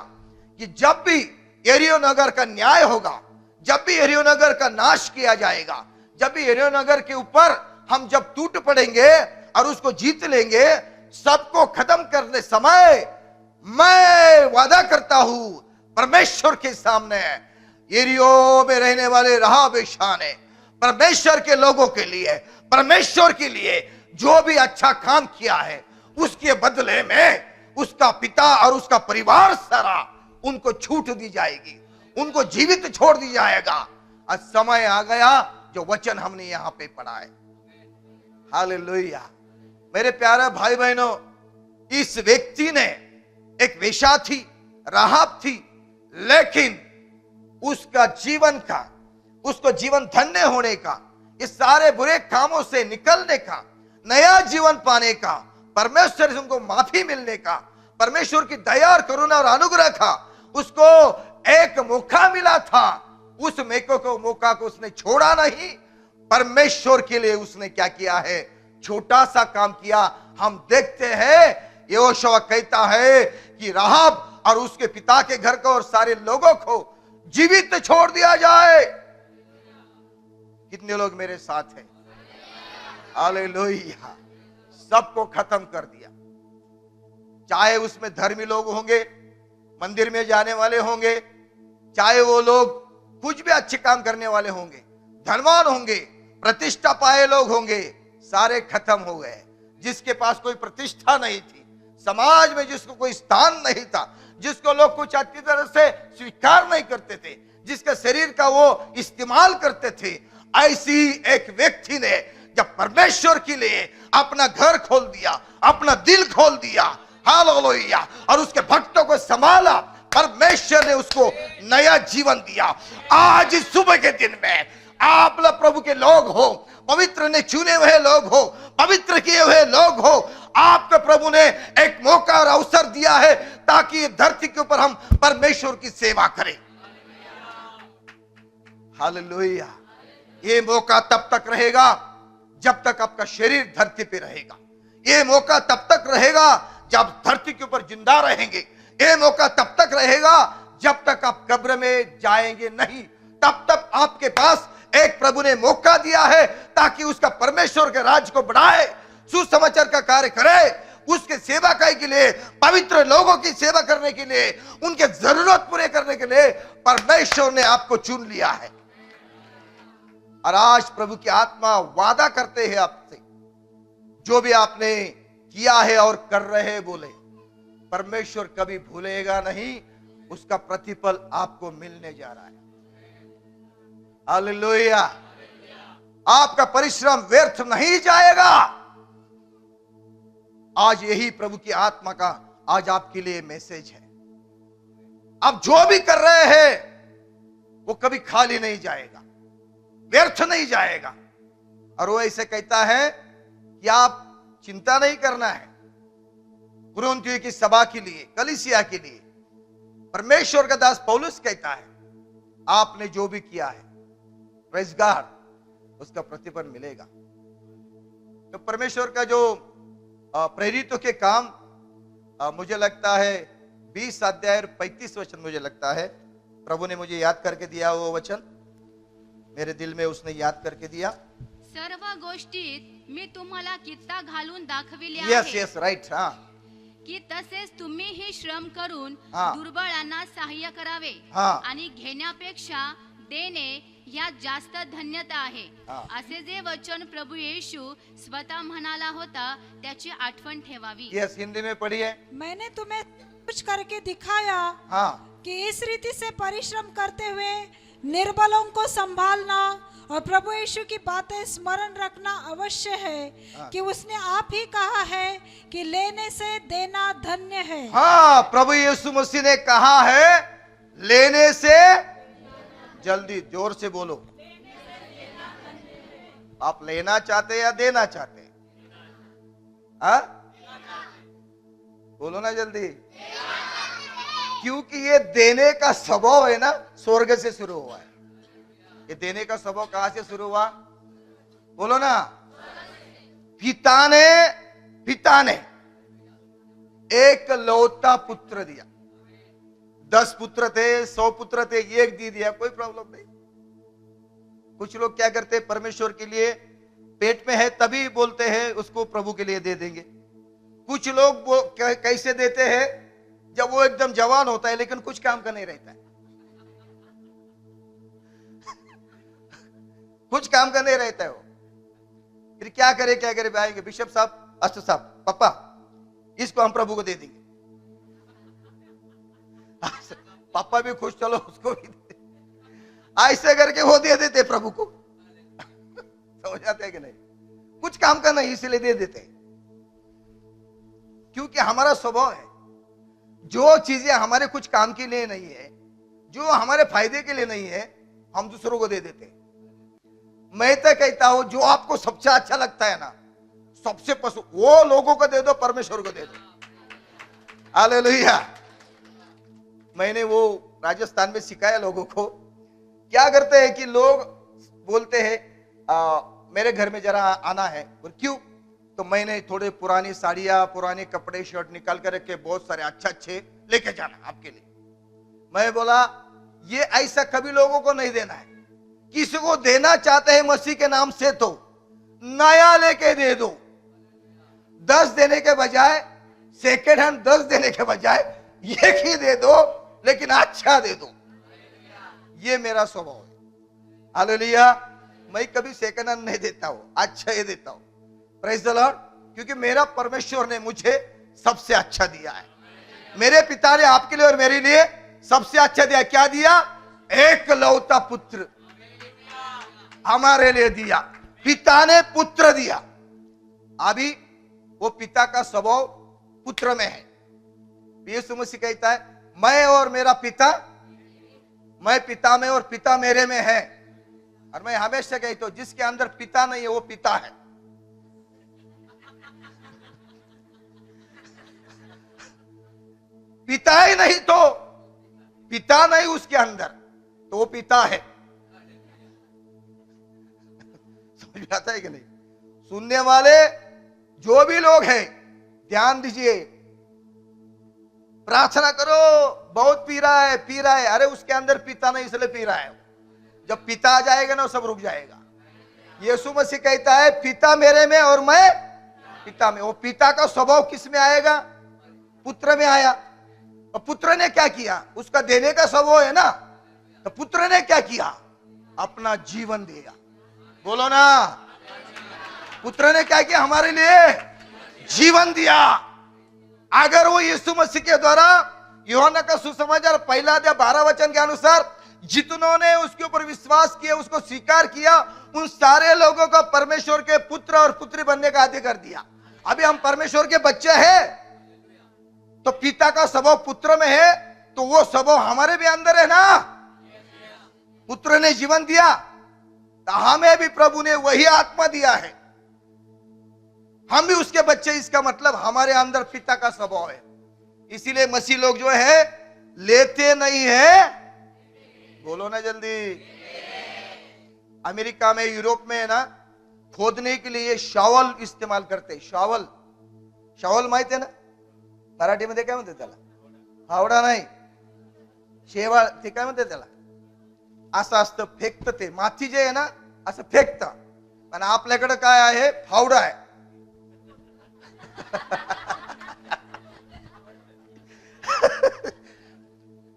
कि जब भी यरीहो नगर का न्याय होगा, जब भी यरीहो नगर का नाश किया जाएगा, जब भी यरीहो नगर के ऊपर हम जब टूट पड़ेंगे और उसको जीत लेंगे, सबको खत्म करने समय मैं वादा करता हूं परमेश्वर के सामने, यरीहो में रहने वाले राहाब ने परमेश्वर के लोगों के लिए, परमेश्वर के लिए जो भी अच्छा काम किया है, उसके बदले में उसका पिता और उसका परिवार सारा उनको छूट दी जाएगी, उनको जीवित छोड़ दी जाएगा। आज समय आ गया जो वचन हमने यहां पे पढ़ा है, हालेलुया। मेरे प्यारे भाई बहनों, इस व्यक्ति ने, एक वेश्या थी, राहाब थी, लेकिन उसका जीवन का, उसको जीवन धन्य होने का, इस सारे बुरे कामों से निकलने का, नया जीवन पाने का, परमेश्वर से उनको माफी मिलने का, परमेश्वर की दया और करुणा और अनुग्रह का उसको एक मौका मिला था। उस मौका को उसने छोड़ा नहीं, परमेश्वर के लिए उसने क्या किया है, छोटा सा काम किया। हम देखते हैं यहोशुआ कहता है कि राहाब और उसके पिता के घर को और सारे लोगों को जीवित छोड़ दिया जाए। कितने लोग मेरे साथ हैं? हालेलुया। सबको खत्म कर दिया, चाहे उसमें धर्मी लोग होंगे, मंदिर में जाने वाले होंगे, चाहे वो लोग कुछ भी अच्छे काम करने वाले होंगे, धनवान होंगे, प्रतिष्ठा पाए लोग होंगे, सारे खत्म हो गए। जिसके पास कोई प्रतिष्ठा नहीं थी, समाज में जिसको कोई स्थान नहीं था, जिसको लोग कुछ अच्छी तरह से स्वीकार नहीं करते थे, जिसके शरीर का वो इस्तेमाल करते थे, ऐसी एक व्यक्ति ने जब परमेश्वर के लिए अपना घर खोल दिया, अपना दिल खोल दिया, हालेलुया, और उसके भक्तों को संभाला, परमेश्वर ने उसको नया जीवन दिया। आज इस सुबह के दिन में आप लोग प्रभु के लोग हो, पवित्र ने चुने हुए लोग हो, पवित्र किए हुए लोग हो, आपको प्रभु ने एक मौका और अवसर दिया है ताकि धरती के ऊपर हम परमेश्वर की सेवा करें। हालेलुया। ये मौका तब तक रहेगा जब तक आपका शरीर धरती पे रहेगा। ये मौका तब तक रहेगा जब धरती के ऊपर जिंदा रहेंगे। ये मौका तब तक रहेगा जब तक आप कब्र में जाएंगे नहीं। तब तक आपके पास एक प्रभु ने मौका दिया है ताकि उसका परमेश्वर के राज को बढ़ाए, सुसमाचार का कार्य करे, उसके सेवा के लिए, पवित्र लोगों की सेवा करने के लिए, उनके जरूरत पूरे करने के लिए परमेश्वर ने आपको चुन लिया है। और आज प्रभु की आत्मा वादा करते हैं आपसे, जो भी आपने किया है और कर रहे हैं, बोले परमेश्वर कभी भूलेगा नहीं, उसका प्रतिफल आपको मिलने जा रहा है। हालेलुया। आपका परिश्रम व्यर्थ नहीं जाएगा। आज यही प्रभु की आत्मा का आज आपके लिए मैसेज है। आप जो भी कर रहे हैं वो कभी खाली नहीं जाएगा, व्यर्थ नहीं जाएगा। और वो ऐसे कहता है कि आप चिंता नहीं करना है। कुरिन्थियों की सभा के लिए, कलीसिया के लिए परमेश्वर का दास पौलुस कहता है, आपने जो भी किया है, प्रेज़ गॉड, उसका प्रतिफल मिलेगा। तो परमेश्वर का जो प्रेरितों के काम, मुझे लगता है 20 अध्याय 35 वचन, मुझे लगता है प्रभु ने मुझे याद करके दिया, वो वचन मेरे दिल में उसने याद करके दिया। सर्व गोष्टीत मी तुम्हाला कित्ता घालून दाखविले यस आहे यस राईट। हा, की तसेच तुम्हीही श्रम करून हा. दुर्बळांना सहाय्य करावे हा. आणि घेण्यापेक्षा देणे ह्यात जास्त धन्यता आहे, हा. असे जे वचन प्रभु येशू स्वतः म्हणाला होता त्याची आठवण ठेवावी। यस, हिंदी में पढ़िए। मैंने तुम्हें कुछ करके दिखाया हाँ, कि इस रीति से परिश्रम करते हुए निर्बलों को संभालना और प्रभु यीशु की बातें स्मरण रखना अवश्य है कि उसने आप ही कहा है कि लेने से देना धन्य है। हाँ, प्रभु यीशु मसीह ने कहा है लेने से जल्दी, जोर से बोलो। आप लेना चाहते या देना चाहते हैं? बोलो ना जल्दी। क्योंकि ये देने का स्वभाव है ना, स्वर्ग से शुरू हुआ है। ये देने का स्वभाव कहां से शुरू हुआ? बोलो ना। पिता ने एक लौता पुत्र दिया। 10 पुत्र थे, 100 पुत्र थे, एक दे दिया, कोई प्रॉब्लम नहीं। कुछ लोग क्या करते हैं, परमेश्वर के लिए पेट में है तभी बोलते हैं उसको प्रभु के लिए दे देंगे। कुछ लोग वो कैसे देते हैं, जब वो एकदम जवान होता है लेकिन कुछ काम का नहीं रहता है। कुछ काम का नहीं रहता है वो, फिर क्या करे आएंगे बिशप साहब, अस्त्र साहब, पापा इसको हम प्रभु को दे देंगे। पापा भी खुश, चलो उसको भी दे। ऐसे करके वो दे देते प्रभु को। समझ आते हैं कि नहीं? कुछ काम का नहीं, इसलिए दे देते। क्योंकि हमारा स्वभाव है, जो चीजें हमारे कुछ काम के लिए नहीं है, जो हमारे फायदे के लिए नहीं है, हम दूसरों को दे देते। मैं तो कहता हूं जो आपको सबसे अच्छा लगता है ना, सबसे पसंद, वो लोगों को दे दो, परमेश्वर को दे दो। हालेलुया। मैंने वो राजस्थान में सिखाया लोगों को। क्या करते हैं कि लोग बोलते हैं मेरे घर में जरा आना है, और क्यों? तो मैंने थोड़े पुरानी साड़ियां, पुराने कपड़े, शर्ट निकाल कर रखे, बहुत सारे अच्छे लेके जाना आपके लिए। मैं बोला ये ऐसा कभी लोगों को नहीं देना है। किसी को देना चाहते हैं मसीह के नाम से तो नया लेके दे दो। 10 देने के बजाय, सेकेंड हैंड 10 देने के बजाय एक ही दे दो, लेकिन अच्छा दे दो। ये मेरा स्वभाव है। हालेलुया। मैं कभी सेकेंड हैंड नहीं देता हूं, अच्छा ही देता हूं। Praise the Lord. क्योंकि मेरा परमेश्वर ने मुझे सबसे अच्छा दिया है। मेरे पिता ने आपके लिए और मेरे लिए सबसे अच्छा दिया। क्या दिया? एक लौता पुत्र हमारे लिए दिया। पिता ने पुत्र दिया। अभी वो पिता का स्वभाव पुत्र में है। यीशु मसीह कहता है मैं और मेरा पिता, मैं पिता में और पिता मेरे में है। और मैं हमेशा कहता हूं जिसके अंदर पिता नहीं है वो पिता है। पिता ही नहीं तो, पिता नहीं उसके अंदर तो वो पिता है। समझ में आता है कि नहीं? सुनने वाले जो भी लोग हैं ध्यान दीजिए। प्रार्थना करो, बहुत पी रहा है, अरे उसके अंदर पिता नहीं इसलिए पी रहा है। जब पिता आ जाएगा ना सब रुक जाएगा। यीशु मसीह कहता है पिता मेरे में और मैं पिता में। वो पिता का स्वभाव किस में आएगा? पुत्र में आया। और पुत्र ने क्या किया? उसका देने का स्वभाव है ना, तो पुत्र ने क्या किया? अपना जीवन दिया। बोलो ना। पुत्र ने क्या किया? हमारे लिए जीवन दिया। अगर वो यीशु मसीह के द्वारा, यूहन्ना का सुसमाचार 1 अध्याय 12 वचन के अनुसार जितनों ने उसके ऊपर विश्वास किया, उसको स्वीकार किया, उन सारे लोगों को परमेश्वर के पुत्र और पुत्री बनने का अधिकार दिया। अभी हम परमेश्वर के बच्चे हैं तो पिता का स्वभाव पुत्र में है, तो वो स्वभाव हमारे भी अंदर है ना। पुत्र ने जीवन दिया तो हमें भी प्रभु ने वही आत्मा दिया है। हम भी उसके बच्चे। इसका मतलब हमारे अंदर पिता का स्वभाव है। इसीलिए मसीह लोग जो है लेते नहीं है। बोलो ना जल्दी। अमेरिका में, यूरोप में है ना, खोदने के लिए शॉवल इस्तेमाल करते। शॉवल माहिती आहे ना? मराठीमध्ये काय म्हणते त्याला? फावडा नाही, शेवाळ, ते काय म्हणते त्याला? असं असतं, फेकतं ते माती जे आहे ना, असं फेकतं. पण आपल्याकडे काय आहे? फावडा आहे.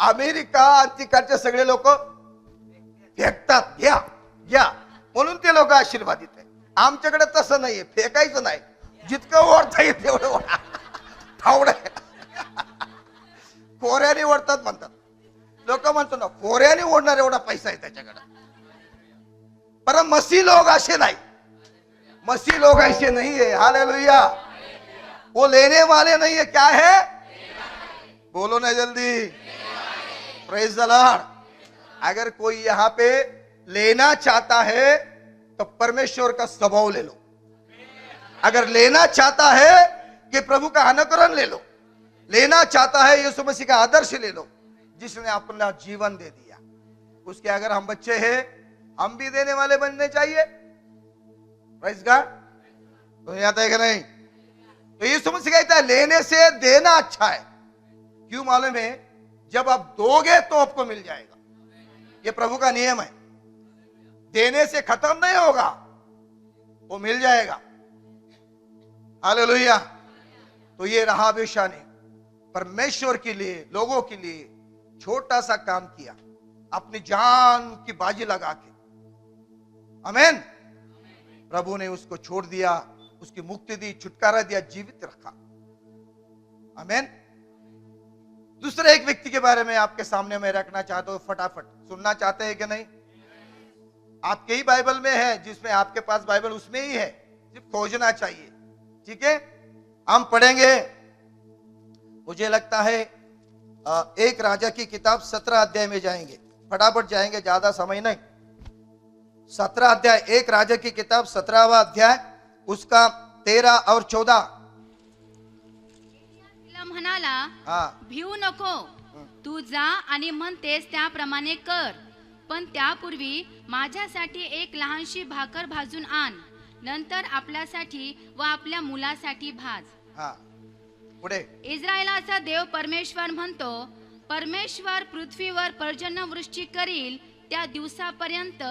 अमेरिका आणि तिकडचे सगळे लोक फेकतात, घ्या घ्या म्हणून ते लोक आशीर्वादित आहे. आमच्याकडे तसं नाहीये, फेकायचं नाही, जितकं ओढता येईल तेवढं ओढा. फावडा कोऱ्याने ओढतात म्हणतात लोक. म्हणतो ना कोऱ्याने ओढणार एवढा पैसा आहे त्याच्याकडे. पर मसीह लोग ऐसे नहीं, मसीह लोग ऐसे नहीं है। हालेलुया। वो लेने वाले नहीं है, क्या है? बोलो ना जल्दी। Praise the Lord. अगर कोई यहां पे लेना चाहता है तो परमेश्वर का स्वभाव ले लो। अगर लेना चाहता है कि प्रभु का अनुकरण ले लो, लेना चाहता है यीशु मसीह का आदर्श ले लो, जिसने अपना जीवन दे दिया। उसके अगर हम बच्चे हैं, हम भी देने वाले बनने चाहिए। Praise God. तो नहीं आता है कि नहीं? तो यीशु मसीह कहता है लेने से देना अच्छा है। क्यों मालूम है? जब आप दोगे तो आपको मिल जाएगा। ये प्रभु का नियम है। देने से खत्म नहीं होगा, वो मिल जाएगा। हालेलुया। तो ये राहाब वेश्या ने परमेश्वर के लिए, लोगों के लिए छोटा सा काम किया, अपनी जान की बाजी लगा के। आमीन। प्रभु ने उसको छोड़ दिया, उसकी मुक्ति दी, छुटकारा दिया, जीवित रखा। आमीन। दूसरे एक व्यक्ति के बारे में आपके सामने मैं रखना चाहता हूं, फटाफट सुनना चाहते हैं कि नहीं? आपके ही बाइबल में है, जिसमें आपके पास बाइबल उसमें ही है, सिर्फ खोजना चाहिए। ठीक है, हम पढ़ेंगे। मुझे लगता है एक राजा की किताब 17 अध्याय में जाएंगे, फटाफट जाएंगे, ज्यादा समय नहीं। 17 अध्याय, एक राजा की किताब 17वां अध्याय, उसका 13 और 14। म्हणाला, भिवू नको, तू जा आणि म्हणतेस त्याप्रमाणे कर, पण त्यापूर्वी माझ्यासाठी एक लहानशी भाकर भाजून आण, नंतर आपल्यासाठी व आपल्या मुलासाठी भाज। पुढे इस्रायलाचा देव परमेश्वर म्हणतो, परमेश्वर पृथ्वीवर पर्जन्यवृष्टी करील, त्या दिवसापर्यंत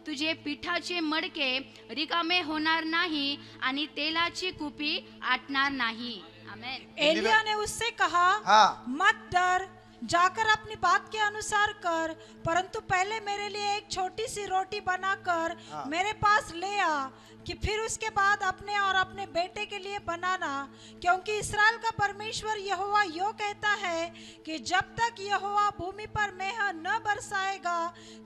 तुझे पिठाचे मडके रिकामे होणार नाही आणि तेलाची कुपी आटणार नाही। आमेन। एलिया ने उससे कहा, मत डर, जाकर अपनी बात के अनुसार कर, परंतु पहले मेरे लिए एक छोटी सी रोटी बनाकर मेरे पास ले आ, कि फिर उसके बाद अपने और अपने बेटे के लिए बनाना, क्योंकि इस्राएल का परमेश्वर यहोवा यो कहता है कि जब तक यहोवा भूमि पर मेह न बरसाएगा,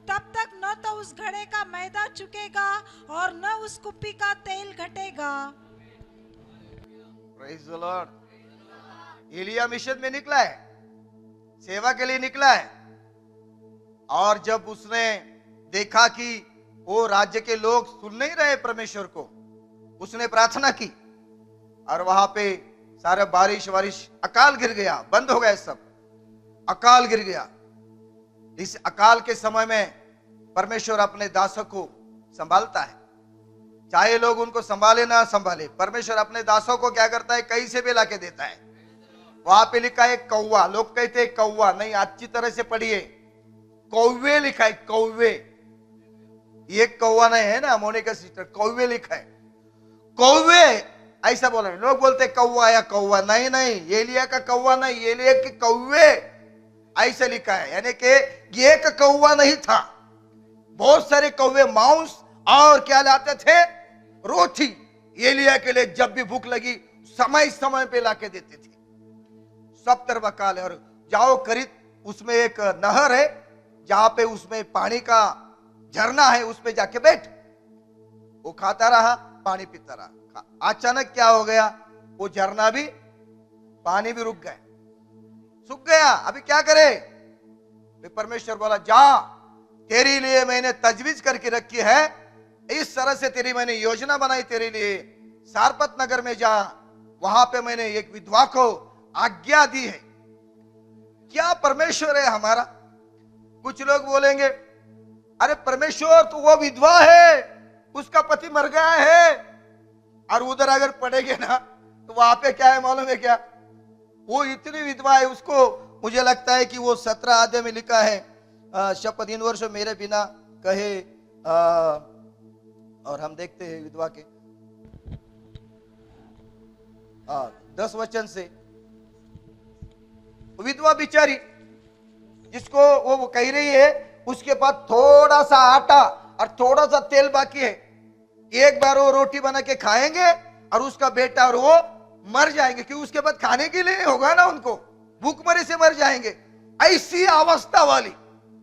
तब तक न तो उस घड़े का मैदा चुकेगा और न उस कुप्पी का तेल घटेगा। Praise the Lord. Elia mission में निकला है, सेवा के लिए निकला है, और जब उसने देखा कि वो राज्य के लोग सुन नहीं रहे परमेश्वर को, उसने प्रार्थना की, और वहां पे सारा बारिश अकाल गिर गया, बंद हो गया, सब अकाल गिर गया। इस अकाल के समय में परमेश्वर अपने दासों को संभालता है, चाहे लोग उनको संभाले ना संभाले। परमेश्वर अपने दासों को क्या करता है? कहीं से भी लाके देता है। वहां पे लिखा है कौवा, लोग कहते हैं कौवा नहीं, अच्छी तरह से पढ़िए, कौवे लिखा है, कौवे। ये कौवा नहीं है ना मोनिका सिस्टर, कौवे लिखा है, कौवे ऐसा बोला। लोग बोलते कौवा या कौवा, नहीं नहीं, एलिया का कौवा नहीं, एलिया के कौवे ऐसा लिखा है। यानी कि एक कौवा नहीं था, बहुत सारे कौवे मांस और क्या लाते थे? रोटी। एलिया के लिए जब भी भूख लगी समय समय पे लाके देते थे। सब तरफ अकाल है। और जाओ करीब, उसमें एक नहर है, जहां पे उसमें पानी का झरना है, उसमें जाके बैठ। वो खाता रहा, पानी पीता रहा। अचानक क्या हो गया? वो झरना भी, पानी भी रुक गए, सूख गया। अभी क्या करे? परमेश्वर बोला, जा, तेरे लिए मैंने तजवीज करके रखी है, इस तरह से तेरी मैंने योजना बनाई तेरे लिए। सारपत नगर में जा, वहां पे मैंने एक विधवा को आज्ञा दी है। क्या परमेश्वर है हमारा? कुछ लोग बोलेंगे, अरे परमेश्वर तो वो विधवा है, उसका पति मर गया है। और उधर अगर पढ़ेंगे ना तो वहां पे क्या है मालूम है क्या? वो इतनी विधवा है, उसको मुझे लगता है कि वो 17 अध्याय में लिखा है, शपथ इन वर्ष मेरे बिना कहे। और हम देखते हैं विधवा के 10 वचन से, विधवा बिचारी जिसको वो कह रही है, उसके पास थोड़ा सा आटा और थोड़ा सा तेल बाकी है। एक बार वो रोटी बना के खाएंगे और उसका बेटा और वो मर जाएंगे, क्योंकि उसके बाद खाने के लिए होगा ना, उनको भूखमरी से मर जाएंगे। ऐसी अवस्था वाली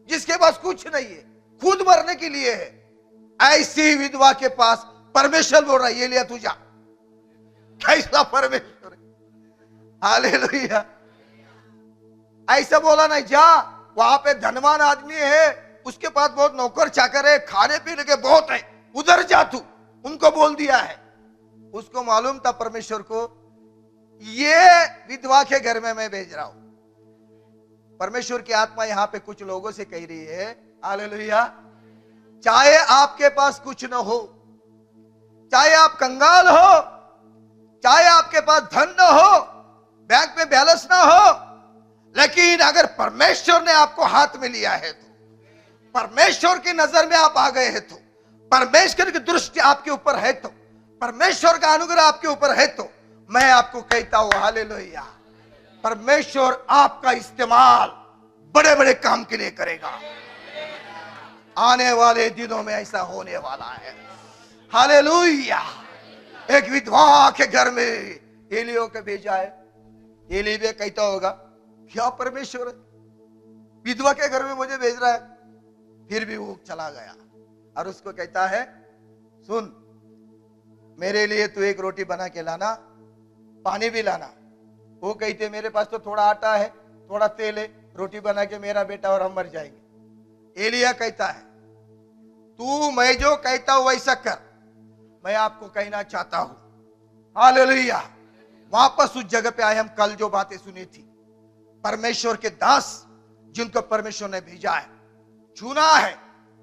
जिसके पास कुछ नहीं है, खुद मरने के लिए है, ऐसी विधवा के पास परमेश्वर बोल रहा है, ये लिया तू जा। कैसा परमेश्वर है! हालेलुया। ऐसा बोला नहीं, जा, वहां पे धनवान आदमी है, उसके पास बहुत नौकर चाकर है, खाने पीने के बहुत है, उधर जा तू, उनको बोल दिया है। उसको मालूम था परमेश्वर को, ये विधवा के घर में मैं भेज रहा हूं। परमेश्वर की आत्मा यहां पे कुछ लोगों से कह रही है, हालेलुया, चाहे आपके पास कुछ न हो, चाहे आप कंगाल हो, चाहे आपके पास धन न हो, बैंक में बैलेंस ना हो, लेकिन अगर परमेश्वर ने आपको हाथ में लिया है तो, परमेश्वर की नजर में आप आ गए हैं तो, परमेश्वर की दृष्टि आपके ऊपर है तो, परमेश्वर का अनुग्रह आपके ऊपर है तो, मैं आपको कहता हूं हालेलुया, परमेश्वर आपका इस्तेमाल बड़े बड़े काम के लिए करेगा। आने वाले दिनों में ऐसा होने वाला है। हालेलुया। एक विधवा के घर में एलियो के भेजा है। एली भी कहता होगा, क्या परमेश्वर विधवा के घर में मुझे भेज रहा है? फिर भी वो चला गया और उसको कहता है, सुन, मेरे लिए तू एक रोटी बना के लाना, पानी भी लाना। वो कहते, मेरे पास तो थोड़ा आटा है, थोड़ा तेल है, रोटी बना के मेरा बेटा और हम मर जाएंगे। एलिया कहता है, तू मैं जो कहता हूं वैसा कर। मैं आपको कहना चाहता हूं, हालेलुया, वापस उस जगह पे आए। हम कल जो बातें सुनी थी, परमेश्वर के दास जिनको परमेश्वर ने भेजा है, चुना है,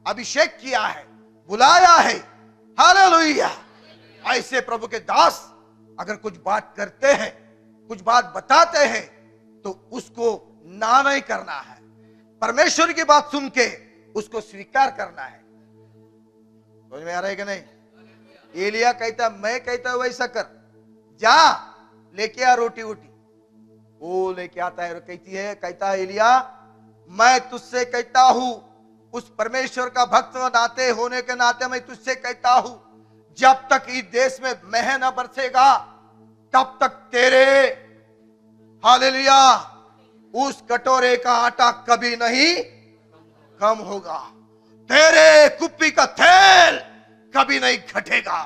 अभिषेक किया है, बुलाया है, हालेलुया। ऐसे प्रभु के दास अगर कुछ बात करते हैं, कुछ बात बताते हैं, तो उसको ना नहीं करना है। परमेश्वर की बात सुन के उसको स्वीकार करना है। समझ में आ रहा है कि नहीं? एलिया कहता, मैं कहता हूं वैसा कर, जा लेके आ रोटी वोटी। वो लेके आता है, कहता है एलिया, मैं तुझसे कहता हूं, उस परमेश्वर का भक्त नाते होने के नाते मैं तुझसे कहता हूं, जब तक इस देश में मेह न बरसेगा तब तक तेरे, हालेलुया, उस कटोरे का आटा कभी नहीं कम होगा, तेरे कुप्पी का तेल कभी नहीं घटेगा।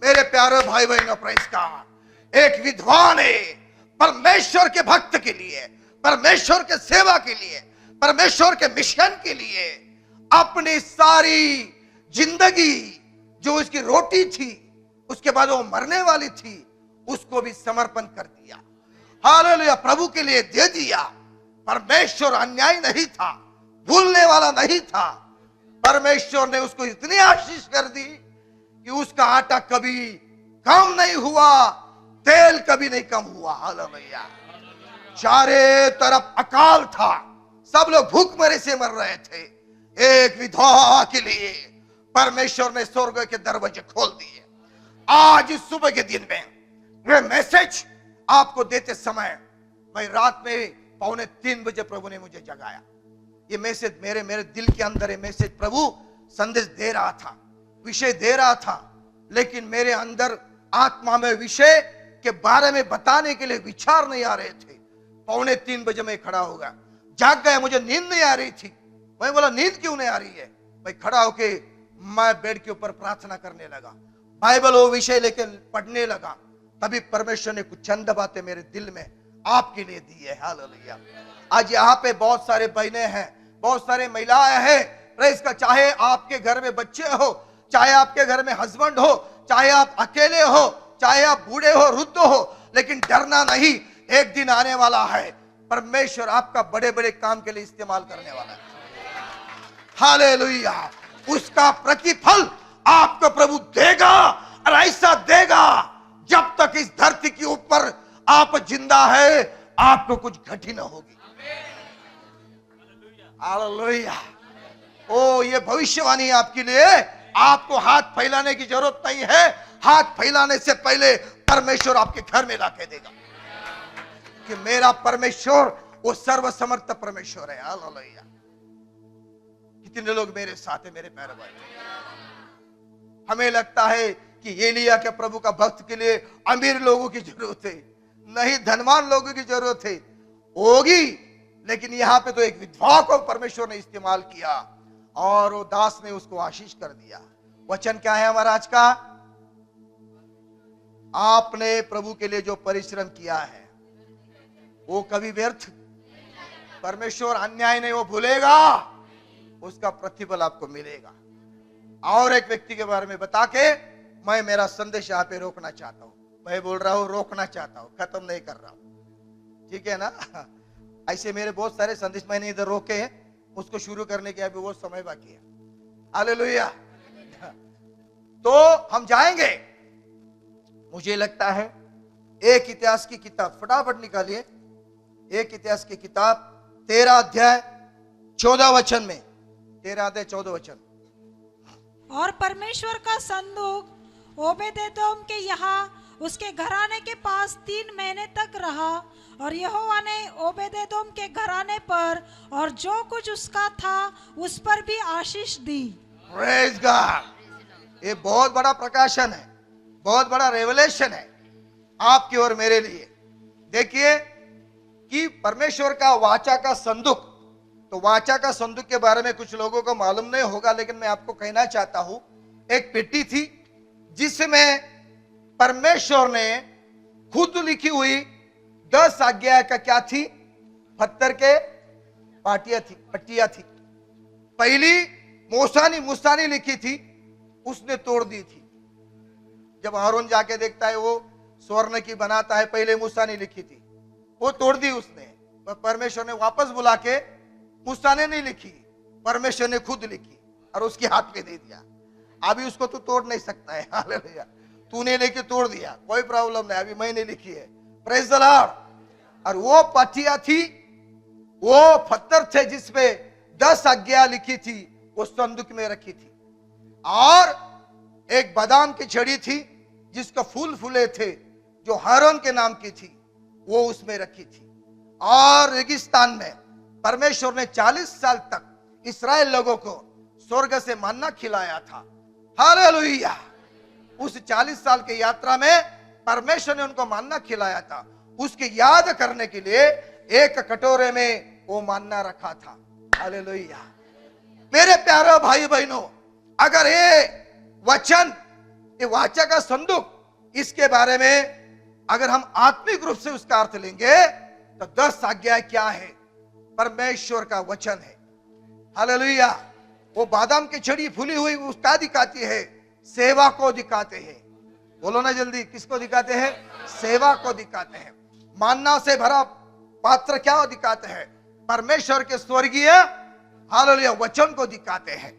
मेरे प्यारे भाई बहनों, प्रेस का एक विधवा ने परमेश्वर के भक्त के लिए, परमेश्वर के सेवा के लिए, परमेश्वर के मिशन के लिए अपनी सारी जिंदगी, जो उसकी रोटी थी, उसके बाद वो मरने वाली थी, उसको भी समर्पण कर दिया। हालेलुया, प्रभु के लिए दे दिया। परमेश्वर अन्याय नहीं था, भूलने वाला नहीं था। परमेश्वर ने उसको इतनी आशीष कर दी कि उसका आटा कभी कम नहीं हुआ, तेल कभी नहीं कम हुआ। हालेलुया। चारे तरफ अकाल था, सब लोग भूखमरी से मर रहे थे। एक विधवा के लिए परमेश्वर ने स्वर्ग के दरवाजे खोल दिए। आज इस सुबह के दिन में ये मैसेज आपको देते समय, मैं रात में 2:45 बजे प्रभु ने मुझे जगाया। ये मैसेज मेरे दिल के अंदर, ये मैसेज प्रभु संदेश दे रहा था, विषय दे रहा था, लेकिन मेरे अंदर आत्मा में विषय के बारे में बताने के लिए विचार नहीं आ रहे थे। 2:45 बजे मैं खड़ा हो गया, जाग गया, मुझे नींद नहीं आ रही थी। मैं बोला, नींद क्यों नहीं आ रही है? मैं खड़ा होके मैं बेड के ऊपर प्रार्थना करने लगा, बाइबल वो विषय लेकर पढ़ने लगा। तभी परमेश्वर ने कुछ चंद बातें मेरे दिल में आपके लिए दी है। हालेलुया। आज यहाँ पे बहुत सारे बहनें हैं, बहुत सारे महिलाएं हैं, प्रेस का, चाहे आपके घर में बच्चे हो, चाहे आपके घर में हस्बैंड हो, चाहे आप अकेले हो, चाहे आप बूढ़े हो, वृद्ध हो, लेकिन डरना नहीं। एक दिन आने वाला है, परमेश्वर आपका बड़े बड़े काम के लिए इस्तेमाल करने वाला है। हालेलुया। उसका प्रतिफल आपको प्रभु देगा, और ऐसा देगा जब तक इस धरती के ऊपर आप जिंदा है, आपको कुछ घटी न होगी। हालेलुया। ओ, ये भविष्यवाणी आपके लिए। आपको हाथ फैलाने की जरूरत नहीं है, हाथ फैलाने से पहले परमेश्वर आपके घर में लाके देगा कि मेरा परमेश्वर वो सर्वसमर्थ परमेश्वर है। हालेलुया। कितने लोग मेरे साथ है, मेरे प्यारे भाई? हमें लगता है कि एलिया के प्रभु का भक्त के लिए अमीर लोगों की जरूरत है, नहीं धनवान लोगों की जरूरत है, होगी, लेकिन यहां पे तो एक विधवा को परमेश्वर ने इस्तेमाल किया और वो दास ने उसको आशीष कर दिया। वचन क्या है हमारा आज का? आपने प्रभु के लिए जो परिश्रम किया है वो कभी व्यर्थ परमेश्वर अन्याय नहीं वो भूलेगा, उसका प्रतिफल आपको मिलेगा। और एक व्यक्ति के बारे में बता के मैं मेरा संदेश यहाँ पे रोकना चाहता हूँ। मैं बोल रहा हूँ रोकना चाहता हूँ, खत्म नहीं कर रहा हूँ, ठीक है ना। ऐसे मेरे बहुत सारे संदेश मैंने इधर रोके हैं, उसको शुरू करने के अभी वो समय बाकी है। हालेलुया। तो हम जाएंगे, मुझे लगता है एक इतिहास की किताब फटाफट निकालिए, एक इतिहास की किताब 13 अध्याय 14 वचन में, 13 अध्याय 14 वचन। और परमेश्वर का संदूक ओबेदेदोम के यहाँ उसके घराने के पास 3 महीने तक रहा, और यहोवा ने ओबेदेदोम के घराने पर और जो कुछ उसका था उस पर भी आशीष दी। Praise God. ये बहुत बड़ा प्रकाशन है, बहुत बड़ा रेवलेशन है आपकी और मेरे लिए। देखिए कि परमेश्वर का वाचा का संदूक, तो वाचा का संदूक के बारे में कुछ लोगों को मालूम नहीं होगा, लेकिन मैं आपको कहना चाहता हूं, एक पेटी थी जिसमें परमेश्वर ने खुद लिखी हुई 10 आज्ञा का क्या थी, पत्थर के पट्टियां थी। पहली मूसा ने लिखी थी, उसने तोड़ दी थी। जब हारून जाके देखता है वो स्वर्ण की बनाता है, पहले मूसा ने लिखी थी, वो तोड़ दी उसने। परमेश्वर ने वापस बुला के, मूसा ने नहीं लिखी, परमेश्वर ने खुद लिखी और उसके हाथ पे दे दिया। अभी उसको तू तोड़ नहीं सकता है। हालेलुया। तूने लेके तोड़ दिया, कोई प्रॉब्लम नहीं, अभी मैंने लिखी है। Praise the Lord. और वो पट्टियां थी, वो पत्थर थे जिसपे 10 आज्ञा लिखी थी, वो संदूक में रखी थी। और एक बादाम की छड़ी थी जिसका फूल फूले थे, जो हारून के नाम की थी, वो उसमें रखी थी। और रेगिस्तान में परमेश्वर ने 40 साल तक इस्राएल लोगों को स्वर्ग से मन्ना खिलाया था। हालेलुया। उस 40 साल की यात्रा में परमेश्वर ने उनको मन्ना खिलाया था, उसकी याद करने के लिए एक कटोरे में वो मन्ना रखा था। हालेलुया। मेरे प्यारे भाई बहनों, अगर ये वचन, ये वाचा का संदूक, इसके बारे में अगर हम आत्मिक रूप से उसका अर्थ लेंगे तो 10 आज्ञा क्या है, परमेश्वर का वचन है। हालेलुया। वो बादाम की छड़ी फूली हुई उसका दिखाती है, सेवा को दिखाते हैं। बोलो ना जल्दी, किसको दिखाते हैं? सेवा को दिखाते हैं। मानना से भरा पात्र क्या दिखाते हैं? परमेश्वर के स्वर्गीय हालेलुया वचन को दिखाते हैं।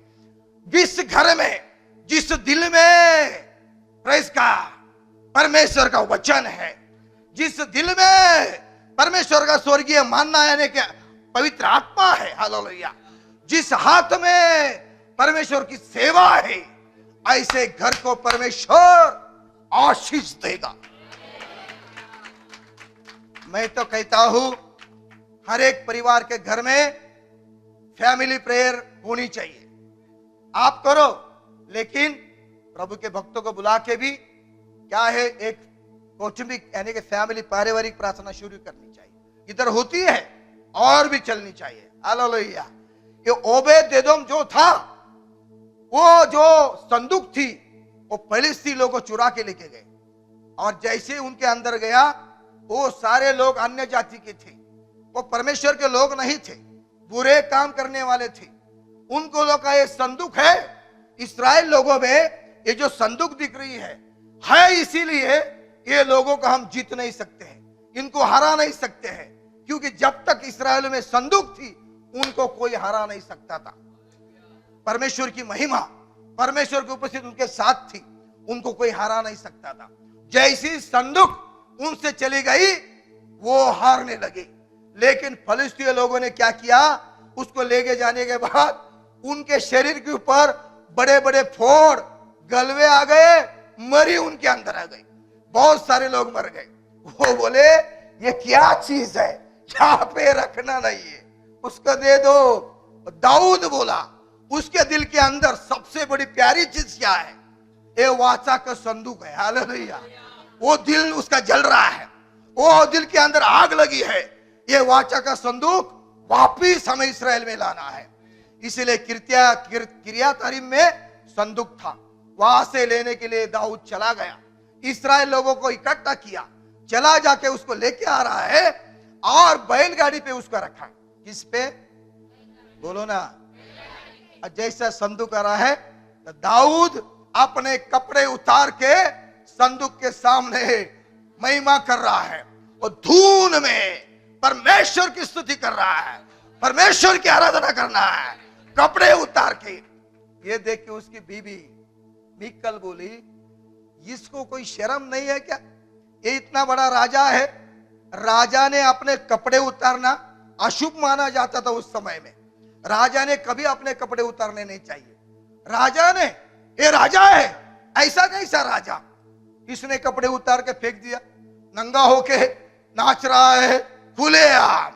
जिस घर में, जिस दिल में प्रेज का परमेश्वर का वचन है, जिस दिल में परमेश्वर का स्वर्गीय मानना यानी कि पवित्र आत्मा है, हालेलुया, जिस हाथ में परमेश्वर की सेवा है, ऐसे घर को परमेश्वर आशीष देगा। मैं तो कहता हूं हर एक परिवार के घर में फैमिली प्रेयर होनी चाहिए। आप करो, लेकिन प्रभु के भक्तों को बुला के भी क्या है, एक कौटुंबिक यानी कि फैमिली पारिवारिक प्रार्थना शुरू करनी चाहिए। इधर होती है और भी चलनी चाहिए। हालेलुया। ये ओबेदेदोम जो था, वो जो संदूक थी, वो फिलिस्ती लोगों को चुरा के लेके गए, और जैसे उनके अंदर गया, वो सारे लोग अन्य जाति के थे, वो परमेश्वर के लोग नहीं थे, बुरे काम करने वाले थे। उनको लोग का ये संदूक है। इस्राएल लोगों में ये जो संदूक दिख रही है इसीलिए ये लोगों को हम जीत नहीं सकते हैं, इनको हरा नहीं सकते हैं, क्योंकि जब तक इस्राएल में संदूक थी उनको कोई हरा नहीं सकता था। परमेश्वर की महिमा, परमेश्वर की उपस्थिति उनके साथ थी, उनको कोई हरा नहीं सकता था। जैसी संदूक उनसे चली गई, वो हारने लगे। लेकिन फलिस्तीय लोगों ने क्या किया, उसको लेके जाने के बाद उनके शरीर के ऊपर बड़े बड़े फोड़, गलवे आ गए, मरी उनके अंदर आ गई, बहुत सारे लोग मर गए। वो बोले ये क्या चीज है, यहाँ पे रखना नहीं है, उसको दे दो। दाऊद बोला उसके दिल के अंदर सबसे बड़ी प्यारी चीज क्या है, ये वाचा का संदूक है। हालेलुया। वो दिल उसका जल रहा है, वो दिल के अंदर आग लगी है, ये वाचा का संदूक वापिस हमें इस्राएल में लाना है। इसलिए किर्यातरीम में संदूक था, वहां से लेने के लिए दाऊद चला गया, इस्राएल लोगों को इकट्ठा किया, चला जाके उसको लेके आ रहा है और बैलगाड़ी पे उसको रखा। किस पे? बोलो ना। जैसा संदूक आ रहा है तो दाऊद अपने कपड़े उतार के संदूक के सामने महिमा कर रहा है और धून में परमेश्वर की स्तुति कर रहा है, परमेश्वर की आराधना करना है कपड़े उतार के। ये देख के उसकी बीबी मीकल बोली, इसको कोई शर्म नहीं है क्या? ये इतना बड़ा राजा है, राजा ने अपने कपड़े उतारना अशुभ माना जाता था उस समय में। राजा ने कभी अपने कपड़े उतारने नहीं चाहिए। राजा ने, ये राजा है, ऐसा कैसा राजा? इसने कपड़े उतार के फेंक दिया, नंगा होके नाच रहा है खुलेआम।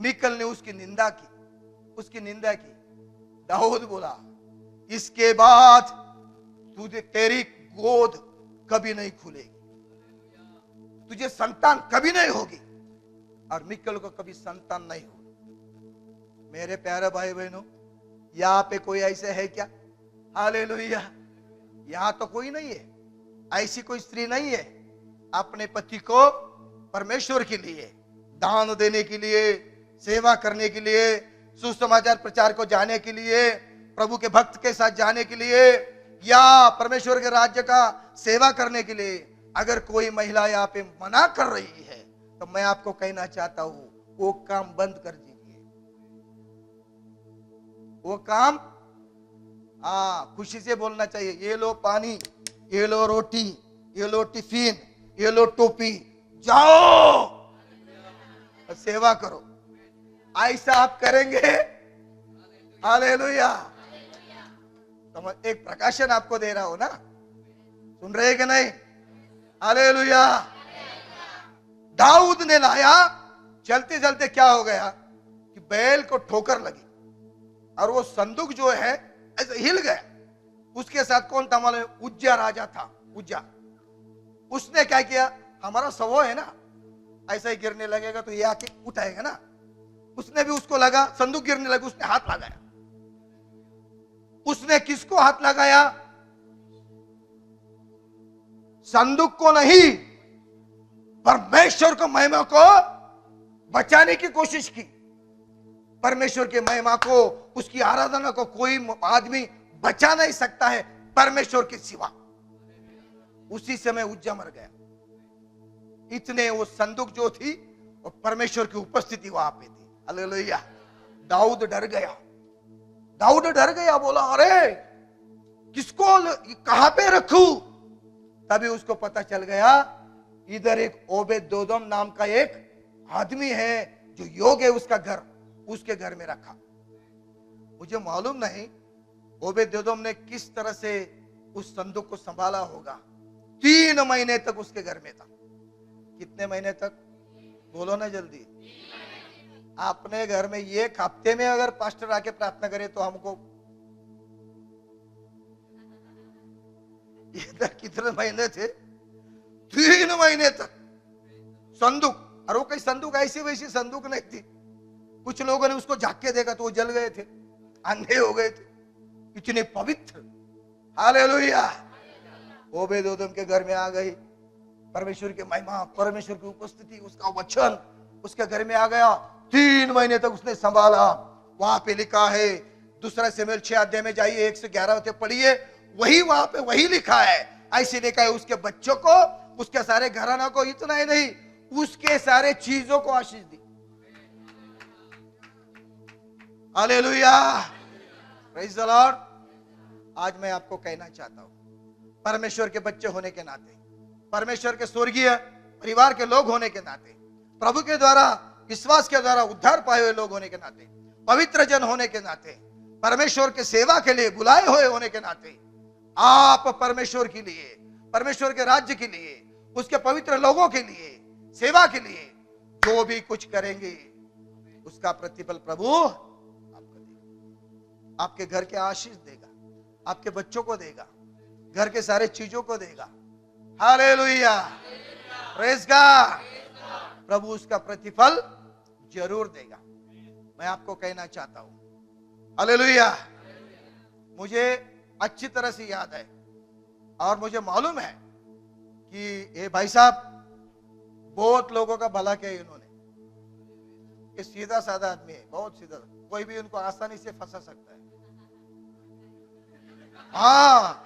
मीकल ने उसकी निंदा की, उसकी निंदा की। दाऊद बोला, इसके बाद तुझे तेरी गोद कभी नहीं खुलेगी, तुझे संतान कभी नहीं होगी और मीकल को कभी संतान नहीं होगी। मेरे प्यारे भाई बहनों, यहाँ पे कोई ऐसे है क्या? हालेलुया। यहाँ तो कोई नहीं है, ऐसी कोई स्त्री नहीं है अपने पति को परमेश्वर के लिए दान देने के लिए, सेवा करने के लिए, सुसमाचार प्रचार को जाने के लिए, प्रभु के भक्त के साथ जाने के लिए या परमेश्वर के राज्य का सेवा करने के लिए अगर कोई महिला यहाँ पे मना कर रही है तो मैं आपको कहना चाहता हूं, वो काम बंद कर दीजिए। वो काम खुशी से बोलना चाहिए, ये लो पानी, ये लो रोटी, ये लो टिफिन, ये लो टोपी, जाओ सेवा करो। ऐसा आप करेंगे, हालेलुया। तो एक प्रकाशन आपको दे रहा हूं ना, सुन रहे कि नहीं? हालेलुया। दाऊद ने लाया, चलते चलते क्या हो गया कि बैल को ठोकर लगी और वो संदूक जो है ऐसे हिल गया। उसके साथ कौन था मालूम? उज्जा राजा था, उज्जा। उसने क्या किया, हमारा सवो है ना, ऐसा ही गिरने लगेगा तो ये आके उठाएगा ना। उसने भी, उसको लगा संदूक गिरने लगा, उसने हाथ लगाया। उसने किसको हाथ लगाया? संदूक को नहीं, परमेश्वर को, महिमा को बचाने की कोशिश की। परमेश्वर के महिमा को, उसकी आराधना को कोई आदमी बचा नहीं सकता है परमेश्वर के सिवा। उसी समय उज्जा मर गया। इतने वो संदूक जो थी और परमेश्वर की उपस्थिति वहां पे थी। हालेलुया। दाऊद डर गया, दाऊद डर गया, बोला अरे किसको कहां पे रखूं? तभी उसको पता चल गया, इधर एक ओबेद-दोदोम नाम का एक आदमी है जो योग है, उसका घर, उसके घर में रखा। मुझे मालूम नहीं ओबेद-दोदोम ने किस तरह से उस संदूक को संभाला होगा। 3 महीने तक उसके घर में था। कितने महीने तक? बोलो ना जल्दी। अपने घर में एक हफ्ते में अगर पास्टर आके प्रार्थना करे तो हमको इधर कितने महीने थे? 3 महीने तक संदूक। और वो कोई संदूक ऐसी वैसी संदूक नहीं थी। कुछ लोगों ने उसको झांक के देखा तो वो जल गए थे, अंधे हो गए थे, इतने पवित्र। हालेलुया। ओबेद-दोदोम के घर में आ गई परमेश्वर की महिमा, परमेश्वर की उपस्थिति, उसका वचन उसके घर में आ गया। 3 महीने तक उसने संभाला। वहां पे लिखा है, दूसरा शमूएल 6 अध्याय में जाइए, 1 से 11 होते पढ़िए, वही वहां पे वही लिखा है। ऐसे लिखा है, उसके बच्चों को, उसके सारे घराना को, इतना ही नहीं उसके सारे चीजों को आशीष दी। हालेलुया, प्रेज़ द लॉर्ड। आज मैं आपको कहना चाहता हूं, परमेश्वर के बच्चे होने के नाते, परमेश्वर के स्वर्गीय परिवार के लोग होने के नाते, प्रभु के द्वारा, विश्वास के द्वारा उद्धार पाए हुए लोग होने के नाते, पवित्र जन होने के नाते, परमेश्वर के सेवा के लिए बुलाए हुए होने के नाते, आप परमेश्वर के लिए, परमेश्वर के राज्य के लिए, उसके पवित्र लोगों के लिए, सेवा के लिए जो भी कुछ करेंगे उसका प्रतिफल प्रभु आपको देगा। आपके घर के आशीष देगा, आपके बच्चों को देगा, घर के सारे चीजों को देगा। Hallelujah, praise God. प्रभु उसका प्रतिफल जरूर देगा। मैं आपको कहना चाहता हूं, हालेलुया। मुझे अच्छी तरह से याद है और मुझे मालूम है कि ये भाई साहब बहुत लोगों का भला किया इन्होंने। ये सीधा साधा आदमी है, बहुत सीधा, कोई भी उनको आसानी से फंसा सकता है। हाँ,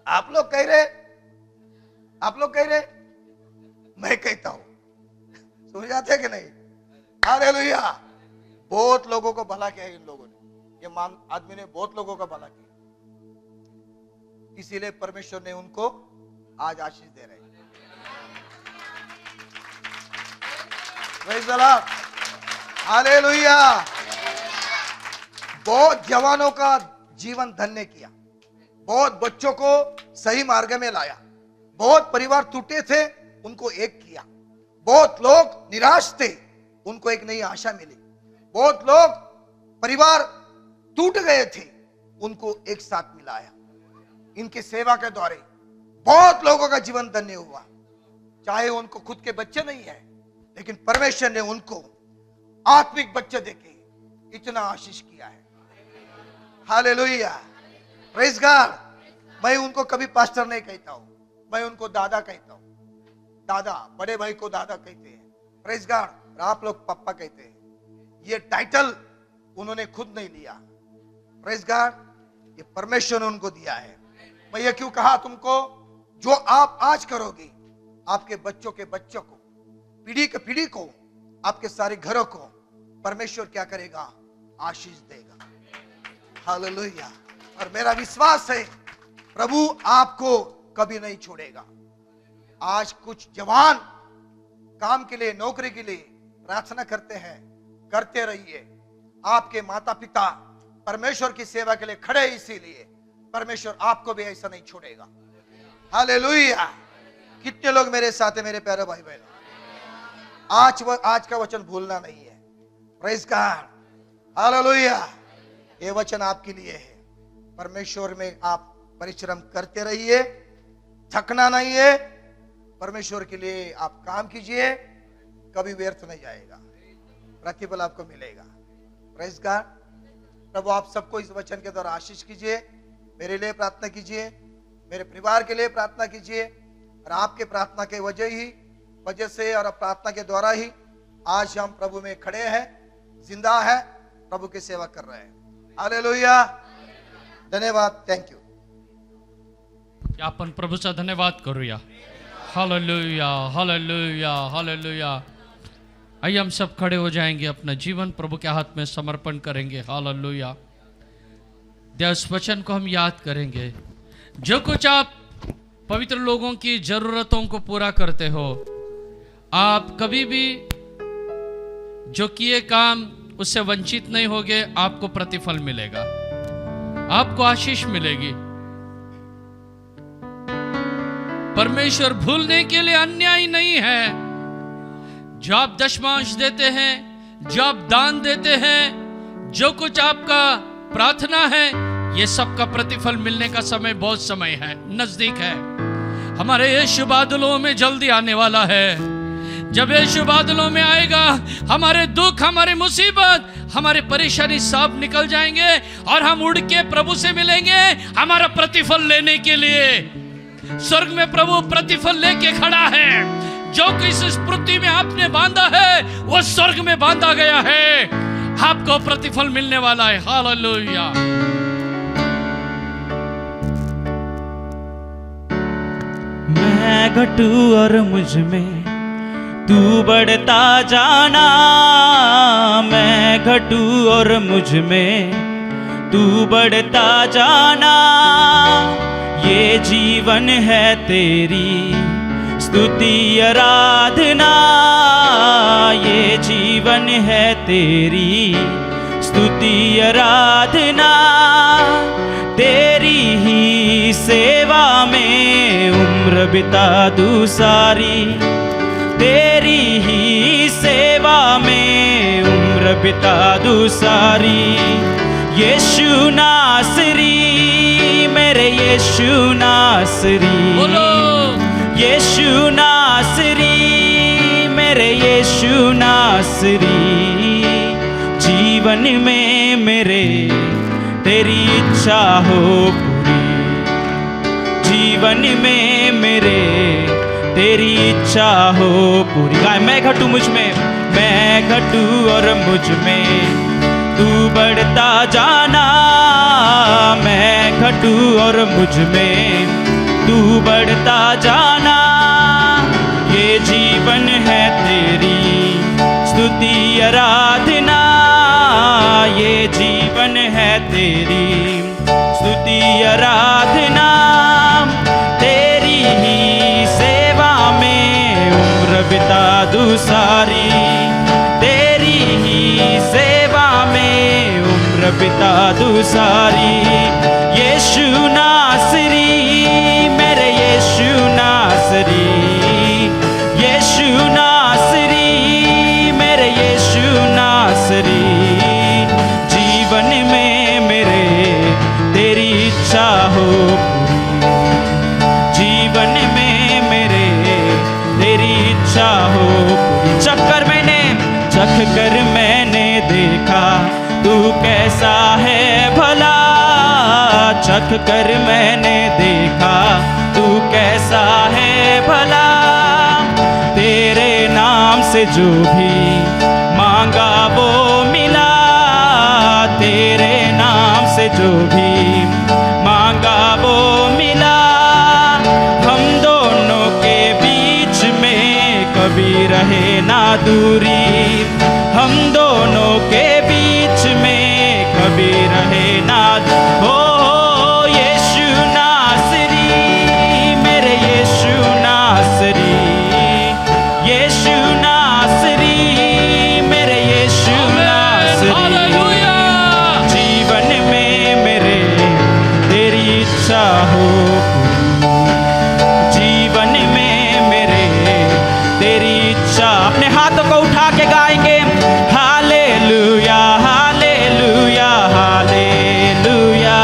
आप लोग कह रहे, मैं कहता हूं, सुन जाते कि नहीं? हालेलुया। बहुत लोगों को भला किया इन लोगों ने, ये मान आदमी ने बहुत लोगों का भला किया, इसीलिए परमेश्वर ने उनको आज आशीष दे रहे हैं। Praise the Lord, hallelujah. बहुत जवानों का जीवन धन्य किया, बहुत बच्चों को सही मार्ग में लाया, बहुत परिवार टूटे थे उनको एक किया, बहुत लोग निराश थे उनको एक नई आशा मिली, बहुत लोग परिवार टूट गए थे उनको एक साथ मिलाया। इनकी सेवा के द्वारा बहुत लोगों का जीवन धन्य हुआ, चाहे उनको खुद के बच्चे नहीं है, लेकिन परमेश्वर ने उनको आत्मिक बच्चे देके इतना आशीष किया है। Hallelujah, praise God. मैं उनको कभी पास्टर नहीं कहता हूं, मैं उनको दादा कहता हूं। दादा, बड़े भाई को दादा कहते हैं, प्रेज़ गॉड। आप लोग पप्पा कहते हैं। ये टाइटल उन्होंने खुद नहीं लिया, प्रेज़ गॉड, ये परमेश्वर ने उनको दिया है। मैं ये क्यों कहा तुमको, जो आप आज करोगे आपके बच्चों के बच्चों को, पीढ़ी के पीढ़ी को, आपके सारे घरों को परमेश्वर क्या करेगा, आशीष देगा। हालेलुया। और मेरा विश्वास है प्रभु आपको कभी नहीं छोड़ेगा। आज कुछ जवान काम के लिए, नौकरी के लिए प्रार्थना करते हैं, करते रहिए। आपके माता पिता परमेश्वर की सेवा के लिए खड़े, इसीलिए परमेश्वर आपको भी ऐसा नहीं छोड़ेगा। हालेलुया। कितने लोग मेरे साथ हैं मेरे प्यारे भाई बहन? आज का वचन भूलना नहीं है। Praise God, hallelujah. ये वचन आपके लिए है। परमेश्वर में आप परिश्रम करते रहिए, थकना नहीं है। परमेश्वर के लिए आप काम कीजिए, कभी व्यर्थ नहीं जाएगा, प्रतिफल आपको मिलेगा। Praise God. प्रभु आप सबको इस वचन के द्वारा आशीष कीजिए। मेरे लिए प्रार्थना कीजिए, मेरे परिवार के लिए प्रार्थना कीजिए। और आपके प्रार्थना के वजह से और प्रार्थना के द्वारा ही आज हम प्रभु में खड़े हैं, जिंदा है, प्रभु की सेवा कर रहे हैं। हालेलुया, धन्यवाद, थैंक यू। आपण प्रभूचा धन्यवाद करूया। हालेलुया, हालेलुया, हालेलुया। आइए हम सब खड़े हो जाएंगे, अपना जीवन प्रभु के हाथ में समर्पण करेंगे। हालेलुया। इस वचन को हम याद करेंगे। जो कुछ आप पवित्र लोगों की जरूरतों को पूरा करते हो, आप कभी भी जो किए काम उससे वंचित नहीं होगे। आपको प्रतिफल मिलेगा, आपको आशीष मिलेगी। परमेश्वर भूलने के लिए अन्यायी नहीं है। जो आप दशमांश देते हैं, जो आप दान देते हैं, जो कुछ आपका प्रार्थना है, ये सब का प्रतिफल मिलने का समय बहुत समय है, नजदीक है। हमारे यीशु बादलों में जल्दी आने वाला है। जब यीशु बादलों में आएगा, हमारे दुख, हमारी मुसीबत, हमारी परेशानी सब निकल जाएंगे और हम उड़ के प्रभु से मिलेंगे हमारा प्रतिफल लेने के लिए। स्वर्ग में प्रभु प्रतिफल लेके खड़ा है। जो किस पृथ्वी में आपने बांधा है वो स्वर्ग में बांधा गया है। आपको प्रतिफल मिलने वाला है। हालेलुया। मैं घटू और मुझ में तू बढ़ता जाना। मैं घटू और मुझ में तू बढ़ता जाना। ये जीवन है तेरी स्तुति आराधना। ये जीवन है तेरी स्तुति आराधना। तेरी ही सेवा में उम्र बिता दूं सारी। तेरी ही सेवा में उम्र बिता दूं सारी। यीशु नासरी, मेरे यीशु नासरी। यीशु नासरी, मेरे यीशु नासरी। जीवन में मेरे तेरी इच्छा हो पूरी। जीवन में मेरे तेरी इच्छा हो पूरी। गाय मैं घटू मुझ में, मैं घटू और मुझ में तू बढ़ता जाना, मैं घटू और मुझ में तू बढ़ता जाना। ये जीवन है तेरी स्तुति आराधना, ये जीवन है तेरी स्तुति आराधना। तेरी ही सेवा में उम्र बिता दूं सारी, तेरी ही सेवा में उम्र बिता दूं सारी। यीशु नासरी मेरे यीशु नासरी, यीशु नासरी मेरे यीशु नासरी। जीवन में मेरे तेरी इच्छा हो पूरी, जीवन में मेरे तेरी इच्छा हो पूरी। चखकर मैंने देखा तू कैसा है भला, चखकर मैंने देखा तू कैसा है भला। तेरे नाम से जो भी मांगा वो मिला, तेरे नाम से जो भी मांगा वो मिला। हम दोनों के बीच में कभी रहे ना दूरी, हम दोनों के बीच में कभी रहे ना हो। यीशु नासरी मेरे यीशु नासरी, यीशु नासरी मेरे यीशु नासरी। जीवन में मेरे तेरी इच्छा हो पूरी, जीवन में मेरे तेरी इच्छा। अपने हाथों को उठा के गाएंगे हालेलुया हालेलुया हालेलुया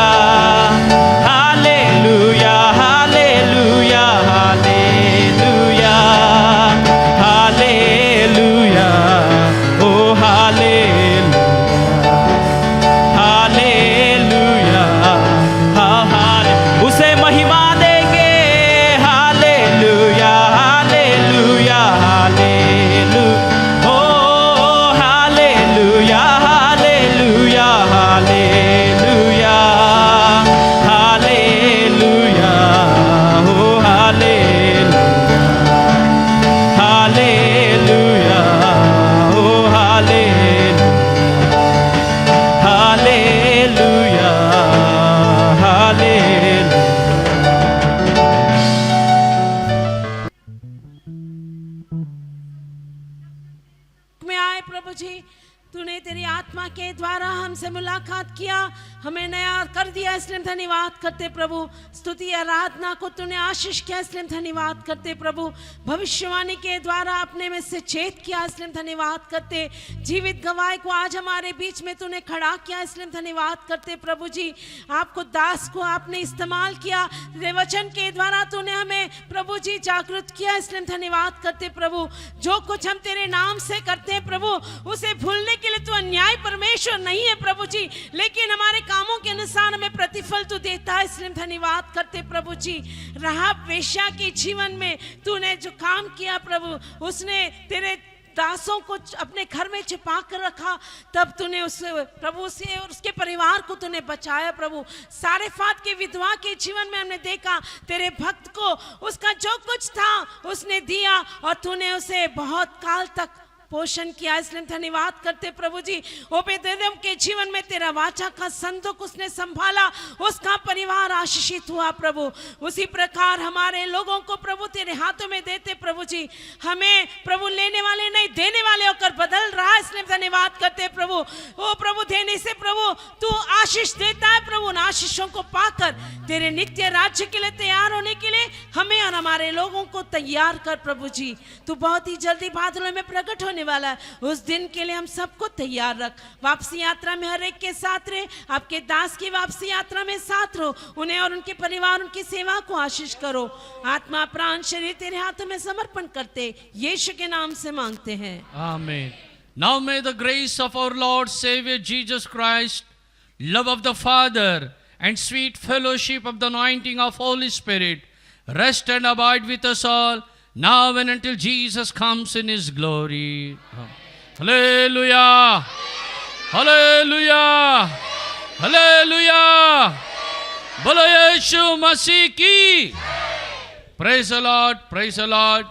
हालेलुया हालेलुया हालेलुया हालेलुया ओ हालेलुया हालेलुया उसे महिमा देंगे। हालेलुया हालेलुया हालेलुया ओ हालेलुया हालेलुया हालेलुया हालेलुया ओ हालेलुया हालेलुया ओ हालेलुया हालेलुया हालेलुया। में आए प्रभु जी, तूने तेरी आत्मा के द्वारा हमसे मुलाकात किया, हमें नया कर दिया, इसलिए धन्यवाद करते प्रभु। स्तुति आराधना को तूने आशीष किया, इसलिए धन्यवाद करते प्रभु। भविष्यवाणी के द्वारा अपने में से चेत किया, इसलिए धन्यवाद करते। जीवित गवाही को आज हमारे बीच में तूने खड़ा किया, इसलिए धन्यवाद करते प्रभु जी। आपको दास को आपने इस्तेमाल किया, तेरे वचन के द्वारा तूने हमें प्रभु जी जागृत किया, इसलिए धन्यवाद करते प्रभु। जो कुछ हम तेरे नाम से करते हैं प्रभु, उसे भूलने के लिए तू अन्याय परमेश्वर नहीं है प्रभु जी, लेकिन हमारे कामों के अनुसार हमें प्रतिफल तू देता है, इसलिए धन्यवाद करते प्रभु जी। राहाब वेश्या के जीवन में तूने जो काम किया प्रभु, उसने तेरे दासों को अपने घर में छिपा कर रखा, तब तूने उसे प्रभु से और उसके परिवार को तूने बचाया प्रभु। सारेफात के विधवा के जीवन में हमने देखा तेरे भक्त को उसका जो कुछ था उसने दिया और तूने उसे बहुत काल तक पोषण किया, इसलिए धन्यवाद करते प्रभु जी। ओबेदेदोम के जीवन में तेरा वाचा का संदूक उसने संभाला, उसका परिवार आशीषित हुआ प्रभु। उसी प्रकार हमारे लोगों को प्रभु तेरे हाथों में देते प्रभु जी। हमें प्रभु लेने वाले नहीं देने वाले होकर बदल रहा है, इसलिए धन्यवाद करते प्रभु। ओ प्रभु देने से प्रभु तू आशीष देता है प्रभु। उन आशीषों को पाकर तेरे नित्य राज्य के लिए तैयार होने के लिए हमें और हमारे लोगों को तैयार कर प्रभु जी। तू बहुत ही जल्दी बादलों में प्रकट होने वाला है, उस दिन के लिए हम सबको तैयार रख। वापसी यात्रा में हर एक के साथ रहे, आपके दास की वापसी यात्रा में साथ रहो, उन्हें और उनके परिवार उनकी सेवा को आशीष करो। आत्मा प्राण शरीर तेरे हाथों में समर्पण करते यीशु के नाम से मांगते हैं, Amen. Now may the grace of our Lord Savior Jesus Christ, love of the Father, and sweet fellowship of the anointing of Holy Spirit rest and abide with us all, now and until Jesus comes in his glory. Hallelujah! Hallelujah! Hallelujah! बोलो यीशु मसीह की. Praise the Lord, praise the Lord.